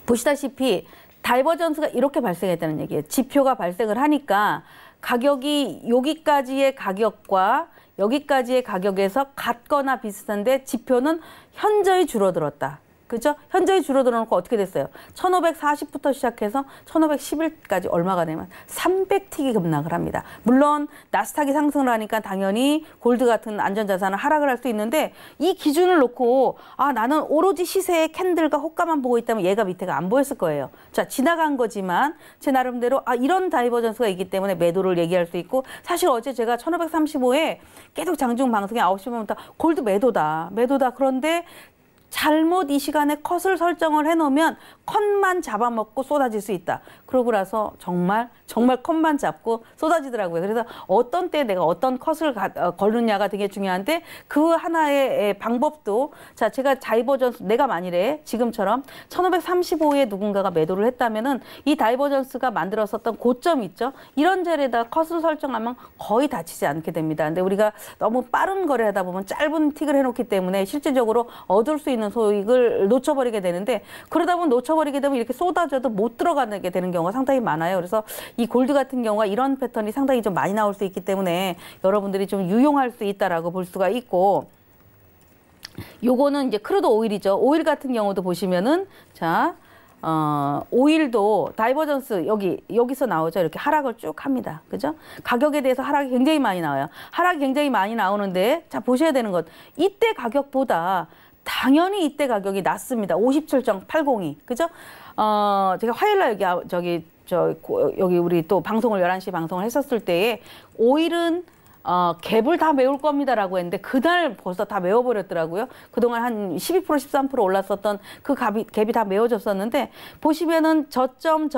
보시다시피 다이버전스가 이렇게 발생했다는 얘기예요. 지표가 발생을 하니까 가격이 여기까지의 가격과 여기까지의 가격에서 같거나 비슷한데 지표는 현저히 줄어들었다. 그죠? 현저히 줄어들어놓고 어떻게 됐어요? 1540부터 시작해서 1511까지 얼마가 되면 300틱이 급락을 합니다. 물론 나스닥이 상승을 하니까 당연히 골드 같은 안전자산은 하락을 할 수 있는데, 이 기준을 놓고 나는 오로지 시세의 캔들과 호가만 보고 있다면 얘가 밑에가 안 보였을 거예요. 자, 지나간 거지만 제 나름대로 이런 다이버전스가 있기 때문에 매도를 얘기할 수 있고, 사실 어제 제가 1535에 계속 장중 방송에 9시 반부터 골드 매도다. 그런데 잘못 이 시간에 컷을 설정을 해놓으면 컷만 잡아먹고 쏟아질 수 있다. 그러고 나서 정말 컷만 잡고 쏟아지더라고요. 그래서 어떤 때 내가 어떤 컷을 걸느냐가 되게 중요한데 그 하나의 방법도 자 제가 다이버전스 내가 만일에 지금처럼 1535에 누군가가 매도를 했다면은 이 다이버전스가 만들었었던 고점 있죠. 이런 자리에다 컷을 설정하면 거의 다치지 않게 됩니다. 근데 우리가 너무 빠른 거래하다 보면 짧은 틱을 해놓기 때문에 실질적으로 얻을 수 있는 소익을 놓쳐버리게 되는데 그러다 보면 놓쳐버리게 되면 이렇게 쏟아져도 못 들어가게 되는 경우가 상당히 많아요. 그래서 이 골드 같은 경우가 이런 패턴이 상당히 좀 많이 나올 수 있기 때문에 여러분들이 좀 유용할 수 있다라고 볼 수가 있고 요거는 이제 크루드 오일이죠. 오일 같은 경우도 보시면은 자 오일도 다이버전스 여기서 나오죠. 이렇게 하락을 쭉 합니다. 그죠? 가격에 대해서 하락이 굉장히 많이 나와요. 하락이 굉장히 많이 나오는데 자 보셔야 되는 것 이때 가격보다 당연히 이때 가격이 낮습니다. 57.802 그죠? 제가 화요일날 여기 우리 또 방송을 11시 방송을 했었을 때에 오일은 갭을 다 메울 겁니다라고 했는데 그날 벌써 다 메워버렸더라고요. 그동안 한 12% 13% 올랐었던 그 갭이 다 메워졌었는데 보시면은 저점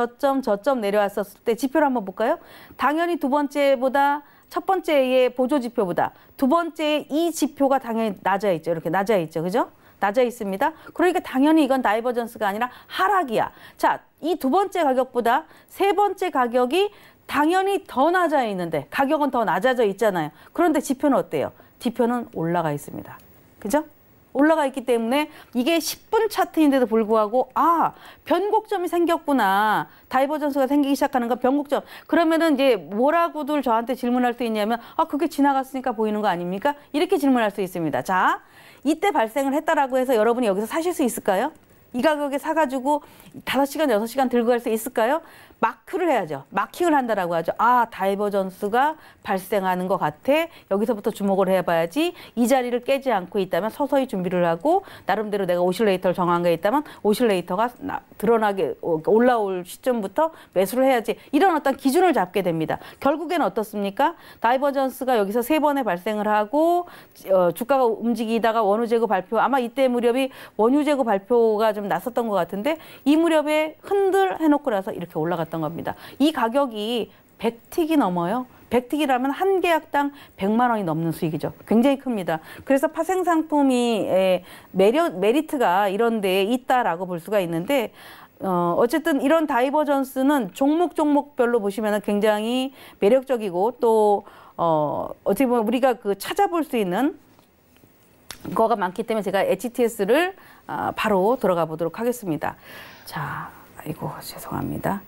내려왔었을 때 지표를 한번 볼까요? 당연히 두 번째보다 첫 번째의 보조 지표보다 두 번째의 이 지표가 당연히 낮아 있죠. 이렇게 낮아 있죠. 그죠? 낮아 있습니다. 그러니까 당연히 이건 다이버전스가 아니라 하락이야. 자, 이 두 번째 가격보다 세 번째 가격이 당연히 더 낮아 있는데 가격은 더 낮아져 있잖아요. 그런데 지표는 어때요? 지표는 올라가 있습니다. 그죠? 올라가 있기 때문에 이게 10분 차트인데도 불구하고 변곡점이 생겼구나. 다이버전스가 생기기 시작하는 건 변곡점. 그러면은 이제 뭐라고들 저한테 질문할 수 있냐면 그게 지나갔으니까 보이는 거 아닙니까? 이렇게 질문할 수 있습니다. 자, 이때 발생을 했다라고 해서 여러분이 여기서 사실 수 있을까요? 이 가격에 사가지고 5시간, 6시간 들고 갈 수 있을까요? 마크를 해야죠. 마킹을 한다라고 하죠. 다이버전스가 발생하는 것 같아. 여기서부터 주목을 해봐야지. 이 자리를 깨지 않고 있다면 서서히 준비를 하고 나름대로 내가 오실레이터를 정한 게 있다면 오실레이터가 드러나게 올라올 시점부터 매수를 해야지. 이런 어떤 기준을 잡게 됩니다. 결국에는 어떻습니까? 다이버전스가 여기서 3번에 발생을 하고 주가가 움직이다가 원유 재고 발표 아마 이때 무렵이 원유 재고 발표가 좀 났었던 것 같은데 이 무렵에 흔들 해놓고 나서 이렇게 올라갔던 겁니다. 이 가격이 100틱이 넘어요. 100틱이라면 한 계약당 100만 원이 넘는 수익이죠. 굉장히 큽니다. 그래서 파생 상품이 메리트가 이런 데에 있다라고 볼 수가 있는데 어쨌든 이런 다이버전스는 종목별로 보시면 굉장히 매력적이고 또 어떻게 보면 우리가 찾아볼 수 있는 거가 많기 때문에 제가 HTS를 바로 들어가 보도록 하겠습니다. 자, 아이고 죄송합니다.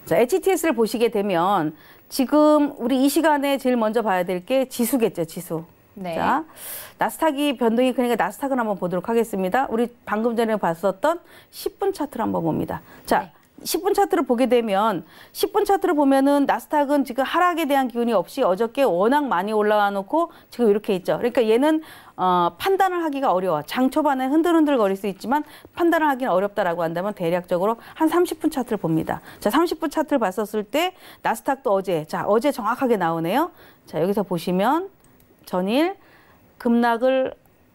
자, HTS를 보시게 되면 지금 우리 이 시간에 제일 먼저 봐야 될 게 지수겠죠, 지수. 네. 자, 나스닥이 변동이 그러니까 나스닥을 한번 보도록 하겠습니다. 우리 방금 전에 봤었던 10분 차트를 한번 봅니다. 자, 네. 10분 차트를 보게 되면 10분 차트를 보면은 나스닥은 지금 하락에 대한 기운이 없이 어저께 워낙 많이 올라와 놓고 지금 이렇게 있죠. 그러니까 얘는 판단을 하기가 어려워. 장 초반에 흔들흔들 거릴 수 있지만 판단을 하기는 어렵다라고 한다면 대략적으로 한 30분 차트를 봅니다. 자, 30분 차트를 봤었을 때 나스닥도 어제 정확하게 나오네요. 자, 여기서 보시면 전일 급락을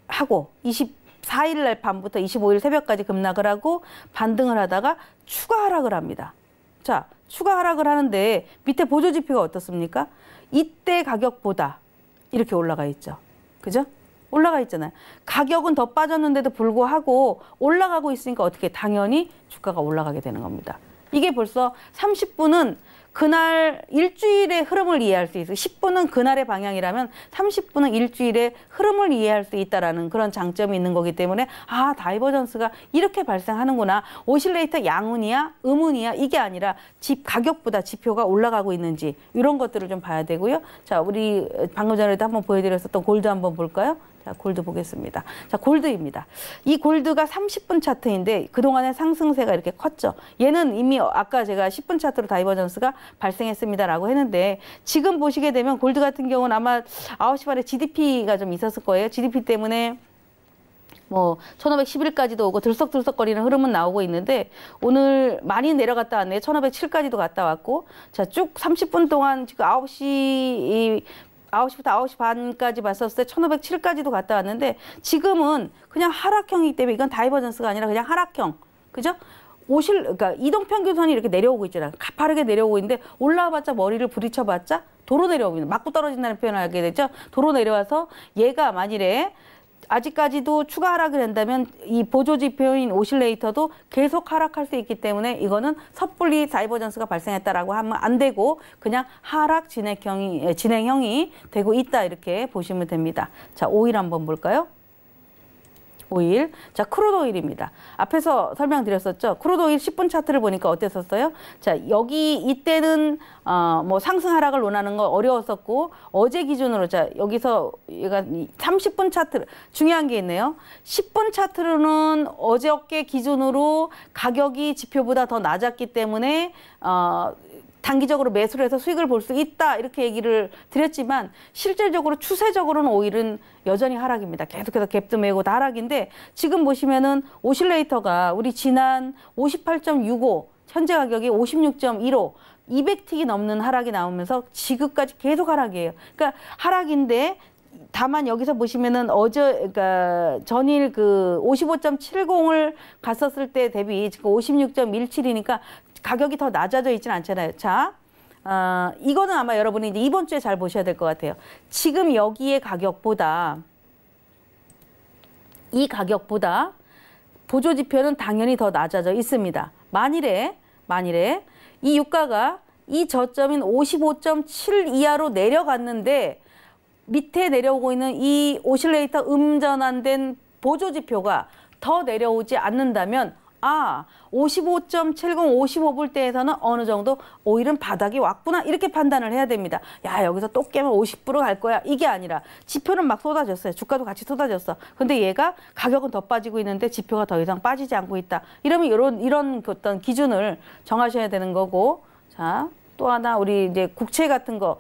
하고 24일 날 밤부터 25일 새벽까지 급락을 하고 반등을 하다가 추가 하락을 합니다. 자, 추가 하락을 하는데 밑에 보조 지표가 어떻습니까? 이때 가격보다 이렇게 올라가 있죠. 그죠? 올라가 있잖아요. 가격은 더 빠졌는데도 불구하고 올라가고 있으니까 어떻게 당연히 주가가 올라가게 되는 겁니다. 이게 벌써 30분은 그날 일주일의 흐름을 이해할 수 있어요. 10분은 그날의 방향이라면 30분은 일주일의 흐름을 이해할 수 있다라는 그런 장점이 있는 거기 때문에 다이버전스가 이렇게 발생하는구나. 오실레이터 양운이야, 음운이야 이게 아니라 가격보다 지표가 올라가고 있는지 이런 것들을 좀 봐야 되고요. 자, 우리 방금 전에도 한번 보여드렸었던 골드 한번 볼까요? 자, 골드 보겠습니다. 자, 골드입니다. 이 골드가 30분 차트인데 그동안의 상승세가 이렇게 컸죠. 얘는 이미 아까 제가 10분 차트로 다이버전스가 발생했습니다라고 했는데 지금 보시게 되면 골드 같은 경우는 아마 9시 반에 GDP가 좀 있었을 거예요. GDP 때문에 1511까지도 오고 들썩들썩거리는 흐름은 나오고 있는데 오늘 많이 내려갔다 왔네요. 1507까지도 갔다 왔고 자, 쭉 30분 동안 지금 9시 9시부터 9시 반까지 봤었을 때 1507까지도 갔다 왔는데 지금은 그냥 하락형이기 때문에 이건 다이버전스가 아니라 그냥 하락형. 그죠? 그러니까 이동평균선이 이렇게 내려오고 있잖아요. 가파르게 내려오고 있는데 올라와봤자 머리를 부딪혀봤자 도로 내려오고 있는, 맞고 떨어진다는 표현을 하게 되죠. 도로 내려와서 얘가 만일에 아직까지도 추가 하락을 한다면 이 보조지표인 오실레이터도 계속 하락할 수 있기 때문에 이거는 섣불리 다이버전스가 발생했다라고 하면 안 되고 그냥 하락 진행형이 되고 있다 이렇게 보시면 됩니다. 자, 오일 한번 볼까요? 오일. 자, 크루드 오일입니다. 앞에서 설명드렸었죠. 크루드 오일 10분 차트를 보니까 어땠었어요? 자, 이때는 뭐 상승 하락을 논하는 거 어려웠었고 어제 기준으로 자, 여기서 얘가 30분 차트 중요한 게 있네요. 10분 차트로는 어저께 기준으로 가격이 지표보다 더 낮았기 때문에 단기적으로 매수를 해서 수익을 볼 수 있다 이렇게 얘기를 드렸지만 실질적으로 추세적으로는 오일은 여전히 하락입니다. 계속해서 갭도 매고 다 하락인데 지금 보시면은 오실레이터가 우리 지난 58.65 현재 가격이 56.15 200틱이 넘는 하락이 나오면서 지금까지 계속 하락이에요. 그러니까 하락인데 다만 여기서 보시면은 그러니까 전일 그 55.70을 갔었을 때 대비 지금 56.17이니까 가격이 더 낮아져 있지는 않잖아요. 자, 이거는 아마 여러분이 이제 이번 주에 잘 보셔야 될 것 같아요. 지금 여기의 가격보다 이 가격보다 보조지표는 당연히 더 낮아져 있습니다. 만일에 이 유가가 이 저점인 55.7 이하로 내려갔는데 밑에 내려오고 있는 이 오실레이터 음전환된 보조지표가 더 내려오지 않는다면 55.70, 55불대에서는 어느 정도 오일은 바닥이 왔구나 이렇게 판단을 해야 됩니다. 야, 여기서 또 깨면 50불로 갈 거야. 이게 아니라 지표는 막 쏟아졌어요. 주가도 같이 쏟아졌어. 근데 얘가 가격은 더 빠지고 있는데 지표가 더 이상 빠지지 않고 있다. 이러면 이런 어떤 기준을 정하셔야 되는 거고. 자, 또 하나 우리 이제 국채 같은 거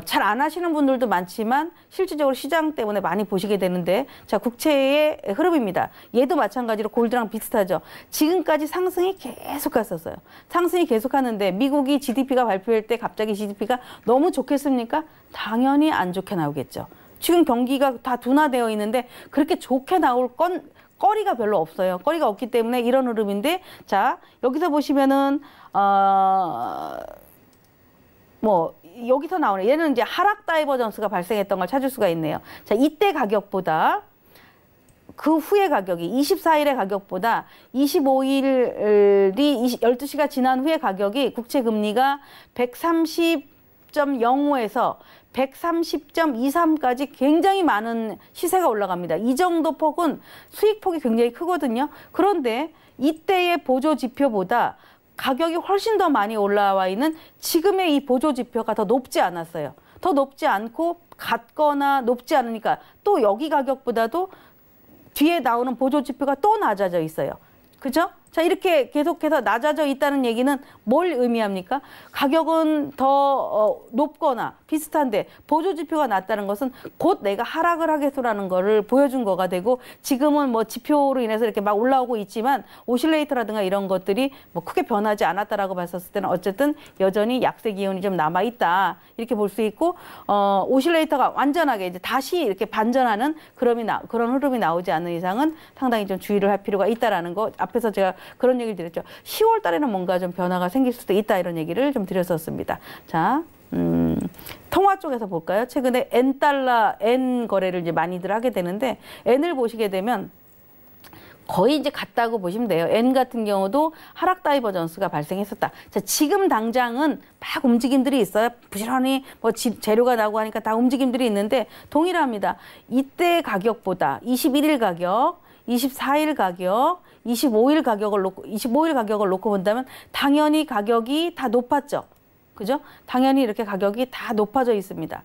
잘 안 하시는 분들도 많지만 실질적으로 시장 때문에 많이 보시게 되는데 자, 국채의 흐름입니다. 얘도 마찬가지로 골드랑 비슷하죠. 지금까지 상승이 계속 갔었어요. 상승이 계속 하는데 미국이 GDP가 발표할 때 갑자기 GDP가 너무 좋겠습니까? 당연히 안 좋게 나오겠죠. 지금 경기가 다 둔화되어 있는데 그렇게 좋게 나올 거리가 별로 없어요. 거리가 없기 때문에 이런 흐름인데 자, 여기서 보시면은 여기서 나오네. 얘는 이제 하락 다이버전스가 발생했던 걸 찾을 수가 있네요. 자, 이때 가격보다 그 후의 가격이 24일의 가격보다 25일이 12시가 지난 후의 가격이 국채 금리가 130.05에서 130.23까지 굉장히 많은 시세가 올라갑니다. 이 정도 폭은 수익폭이 굉장히 크거든요. 그런데 이때의 보조 지표보다 가격이 훨씬 더 많이 올라와 있는 지금의 이 보조 지표가 더 높지 않았어요. 더 높지 않고 같거나 높지 않으니까 또 여기 가격보다도 뒤에 나오는 보조 지표가 또 낮아져 있어요. 그죠? 자, 이렇게 계속해서 낮아져 있다는 얘기는 뭘 의미합니까? 가격은 더 높거나 비슷한데 보조지표가 낮다는 것은 곧 내가 하락을 하겠소라는 거를 보여준 거가 되고 지금은 뭐 지표로 인해서 이렇게 막 올라오고 있지만 오실레이터라든가 이런 것들이 뭐 크게 변하지 않았다라고 봤었을 때는 어쨌든 여전히 약세 기운이 좀 남아있다. 이렇게 볼 수 있고 오실레이터가 완전하게 이제 다시 이렇게 반전하는 그런 흐름이 나오지 않는 이상은 상당히 좀 주의를 할 필요가 있다라는 거 앞에서 제가 그런 얘기를 드렸죠. 10월 달에는 뭔가 좀 변화가 생길 수도 있다 이런 얘기를 좀 드렸었습니다. 자, 통화 쪽에서 볼까요? 최근에 N 거래를 이제 많이들 하게 되는데 N을 보시게 되면 거의 이제 같다고 보시면 돼요. N 같은 경우도 하락 다이버전스가 발생했었다. 자, 지금 당장은 막 움직임들이 있어요. 부지런히 뭐 재료가 나오고 하니까 다 움직임들이 있는데 동일합니다. 이때 가격보다 21일 가격, 24일 가격, 25일 가격을 놓고 본다면 당연히 가격이 다 높았죠. 그죠? 당연히 이렇게 가격이 다 높아져 있습니다.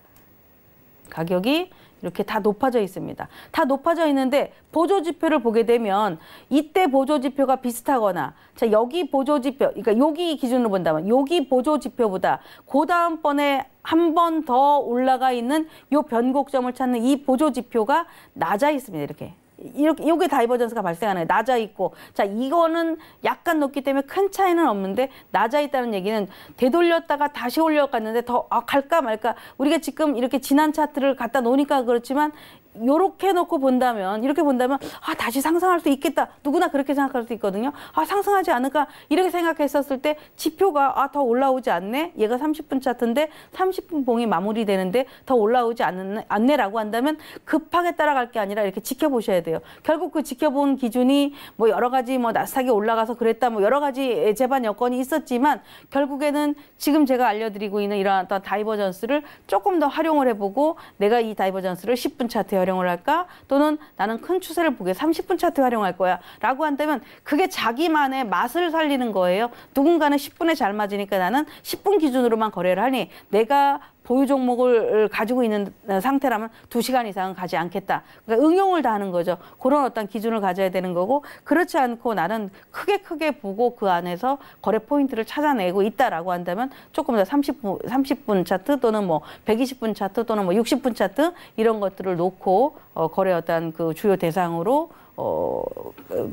가격이 이렇게 다 높아져 있습니다. 다 높아져 있는데 보조지표를 보게 되면 이때 보조지표가 비슷하거나 자, 여기 보조지표, 그러니까 여기 기준으로 본다면 여기 보조지표보다 그 다음번에 한 번 더 올라가 있는 요 변곡점을 찾는 이 보조지표가 낮아 있습니다. 이렇게. 이렇게 요게 다이버전스가 발생하나요? 낮아 있고 자 이거는 약간 높기 때문에 큰 차이는 없는데 낮아 있다는 얘기는 되돌렸다가 다시 올려갔는데 더 갈까 말까 우리가 지금 이렇게 지난 차트를 갖다 놓으니까 그렇지만 요렇게 놓고 본다면 이렇게 본다면 다시 상승할 수 있겠다 누구나 그렇게 생각할 수 있거든요. 상승하지 않을까 이렇게 생각했었을 때 지표가 더 올라오지 않네 얘가 30분 차트인데 30분 봉이 마무리되는데 더 올라오지 않네라고 한다면 급하게 따라갈 게 아니라 이렇게 지켜보셔야 돼요. 결국 그 지켜본 기준이 뭐 여러 가지 뭐 나스닥이 올라가서 그랬다 뭐 여러 가지 재반 여건이 있었지만 결국에는 지금 제가 알려드리고 있는 이러한 어떤 다이버전스를 조금 더 활용을 해보고 내가 이 다이버전스를 10분 차트에 활용을 할까? 또는 나는 큰 추세를 보게 30분 차트 활용할 거야 라고 한다면 그게 자기만의 맛을 살리는 거예요. 누군가는 10분에 잘 맞으니까 나는 10분 기준으로만 거래를 하니 내가 보유 종목을 가지고 있는 상태라면 2시간 이상은 가지 않겠다. 그러니까 응용을 다 하는 거죠. 그런 어떤 기준을 가져야 되는 거고 그렇지 않고 나는 크게 보고 그 안에서 거래 포인트를 찾아내고 있다라고 한다면 조금 더 30분 차트 또는 뭐 120분 차트 또는 뭐 60분 차트 이런 것들을 놓고 거래 어떤 그 주요 대상으로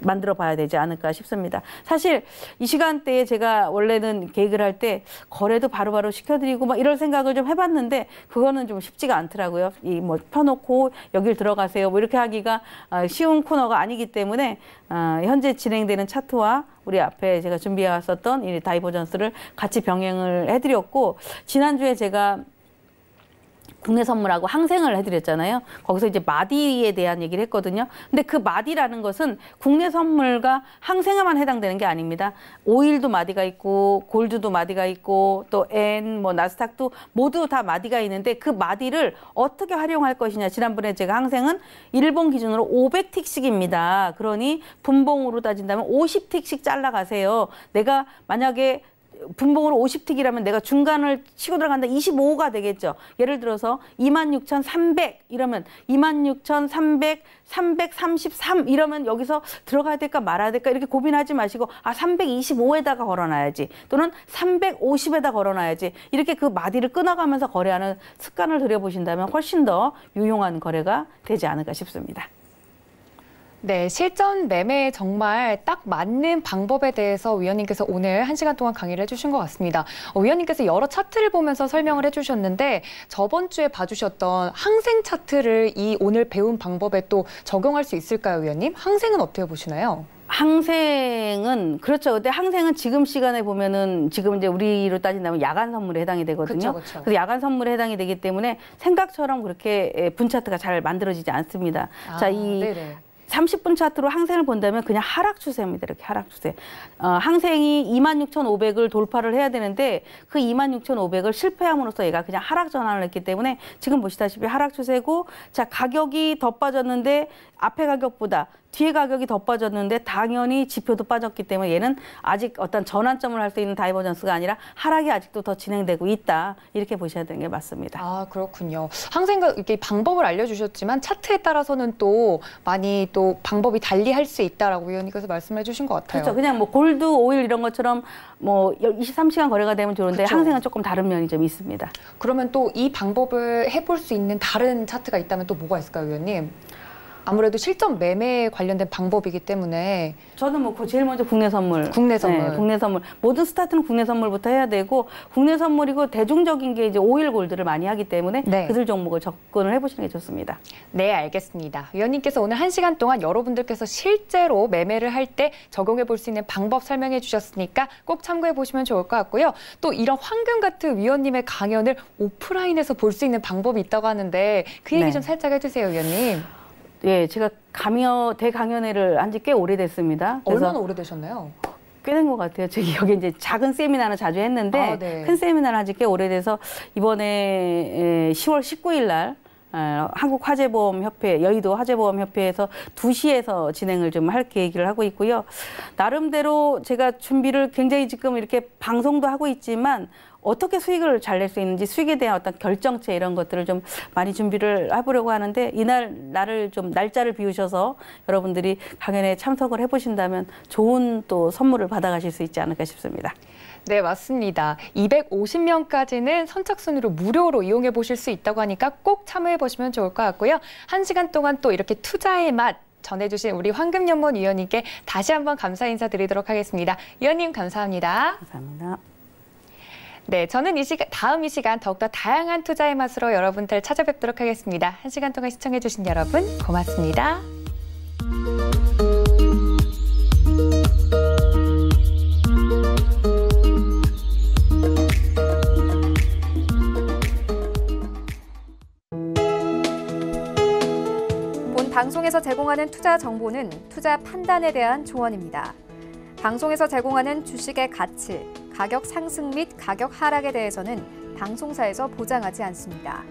만들어 봐야 되지 않을까 싶습니다. 사실 이 시간대에 제가 원래는 계획을 할 때 거래도 바로바로 시켜드리고 막 이런 생각을 좀 해봤는데 그거는 좀 쉽지가 않더라고요. 이 뭐 펴놓고 여길 들어가세요 뭐 이렇게 하기가 쉬운 코너가 아니기 때문에 현재 진행되는 차트와 우리 앞에 제가 준비해 왔었던 이 다이버전스를 같이 병행을 해드렸고 지난주에 제가 국내 선물하고 항생을 해드렸잖아요. 거기서 이제 마디에 대한 얘기를 했거든요. 근데 그 마디라는 것은 국내 선물과 항생에만 해당되는 게 아닙니다. 오일도 마디가 있고 골드도 마디가 있고 또 N, 뭐 나스닥도 모두 다 마디가 있는데 그 마디를 어떻게 활용할 것이냐. 지난번에 제가 항생은 일본 기준으로 500틱씩입니다. 그러니 분봉으로 따진다면 50틱씩 잘라가세요. 내가 만약에 분봉으로 50틱이라면 내가 중간을 치고 들어간다 25가 되겠죠. 예를 들어서 26,300 이러면 26,300, 333 이러면 여기서 들어가야 될까 말아야 될까 이렇게 고민하지 마시고 325에다가 걸어놔야지 또는 350에다 걸어놔야지 이렇게 그 마디를 끊어가면서 거래하는 습관을 들여보신다면 훨씬 더 유용한 거래가 되지 않을까 싶습니다. 네, 실전 매매에 정말 딱 맞는 방법에 대해서 위원님께서 오늘 1시간 동안 강의를 해주신 것 같습니다. 위원님께서 여러 차트를 보면서 설명을 해주셨는데 저번 주에 봐주셨던 항생 차트를 이 오늘 배운 방법에 또 적용할 수 있을까요, 위원님? 항생은 어떻게 보시나요? 항생은 그렇죠. 근데 항생은 지금 시간에 보면은 지금 이제 우리로 따진다면 야간 선물에 해당이 되거든요. 그쵸. 그래서 야간 선물에 해당이 되기 때문에 생각처럼 그렇게 분 차트가 잘 만들어지지 않습니다. 자, 네네. 30분 차트로 항생을 본다면 그냥 하락 추세입니다. 이렇게 하락 추세. 항생이 26,500을 돌파를 해야 되는데 그 26,500을 실패함으로써 얘가 그냥 하락 전환을 했기 때문에 지금 보시다시피 하락 추세고 자 가격이 더 빠졌는데 앞에 가격보다 뒤에 가격이 더 빠졌는데 당연히 지표도 빠졌기 때문에 얘는 아직 어떤 전환점을 할 수 있는 다이버전스가 아니라 하락이 아직도 더 진행되고 있다. 이렇게 보셔야 되는 게 맞습니다. 그렇군요. 항생과 이렇게 방법을 알려주셨지만 차트에 따라서는 또 많이 또 방법이 달리 할 수 있다라고 위원님께서 말씀해 주신 것 같아요. 그렇죠. 그냥 뭐 골드, 오일 이런 것처럼 뭐 23시간 거래가 되면 좋은데 그쵸. 항생은 조금 다른 면이 좀 있습니다. 그러면 또 이 방법을 해볼 수 있는 다른 차트가 있다면 또 뭐가 있을까요, 위원님? 아무래도 실전 매매에 관련된 방법이기 때문에 저는 뭐 제일 먼저 국내 선물. 국내 선물. 네, 국내 선물. 모든 스타트는 국내 선물부터 해야 되고 국내 선물이고 대중적인 게 이제 오일 골드를 많이 하기 때문에 네. 그들 종목을 접근을 해보시는 게 좋습니다. 네, 알겠습니다. 위원님께서 오늘 1시간 동안 여러분들께서 실제로 매매를 할 때 적용해 볼 수 있는 방법 설명해 주셨으니까 꼭 참고해 보시면 좋을 것 같고요. 또 이런 황금 같은 위원님의 강연을 오프라인에서 볼 수 있는 방법이 있다고 하는데 그 얘기 네. 좀 살짝 해주세요, 위원님. 예, 제가 대강연회를 한 지 꽤 오래됐습니다. 그래서 얼마나 오래되셨나요? 꽤 된 것 같아요. 저기 여기 이제 작은 세미나는 자주 했는데 네. 큰 세미나를 한 지 꽤 오래돼서 이번에 10월 19일 날 한국화재보험협회, 여의도 화재보험협회에서 2시에서 진행을 좀 할 계획을 하고 있고요. 나름대로 제가 준비를 굉장히 지금 이렇게 방송도 하고 있지만 어떻게 수익을 잘 낼 수 있는지 수익에 대한 어떤 결정체 이런 것들을 좀 많이 준비를 해보려고 하는데 나를 좀 날짜를 비우셔서 여러분들이 강연에 참석을 해보신다면 좋은 또 선물을 받아가실 수 있지 않을까 싶습니다. 네, 맞습니다. 250명까지는 선착순으로 무료로 이용해 보실 수 있다고 하니까 꼭 참여해 보시면 좋을 것 같고요. 1시간 동안 또 이렇게 투자의 맛 전해주신 우리 황금연못 위원님께 다시 한번 감사 인사드리도록 하겠습니다. 위원님 감사합니다. 감사합니다. 네, 저는 다음 이 시간 더욱더 다양한 투자의 맛으로 여러분들 찾아뵙도록 하겠습니다. 1시간 동안 시청해주신 여러분 고맙습니다. 본 방송에서 제공하는 투자 정보는 투자 판단에 대한 조언입니다. 방송에서 제공하는 주식의 가치, 가격 상승 및 가격 하락에 대해서는 방송사에서 보장하지 않습니다.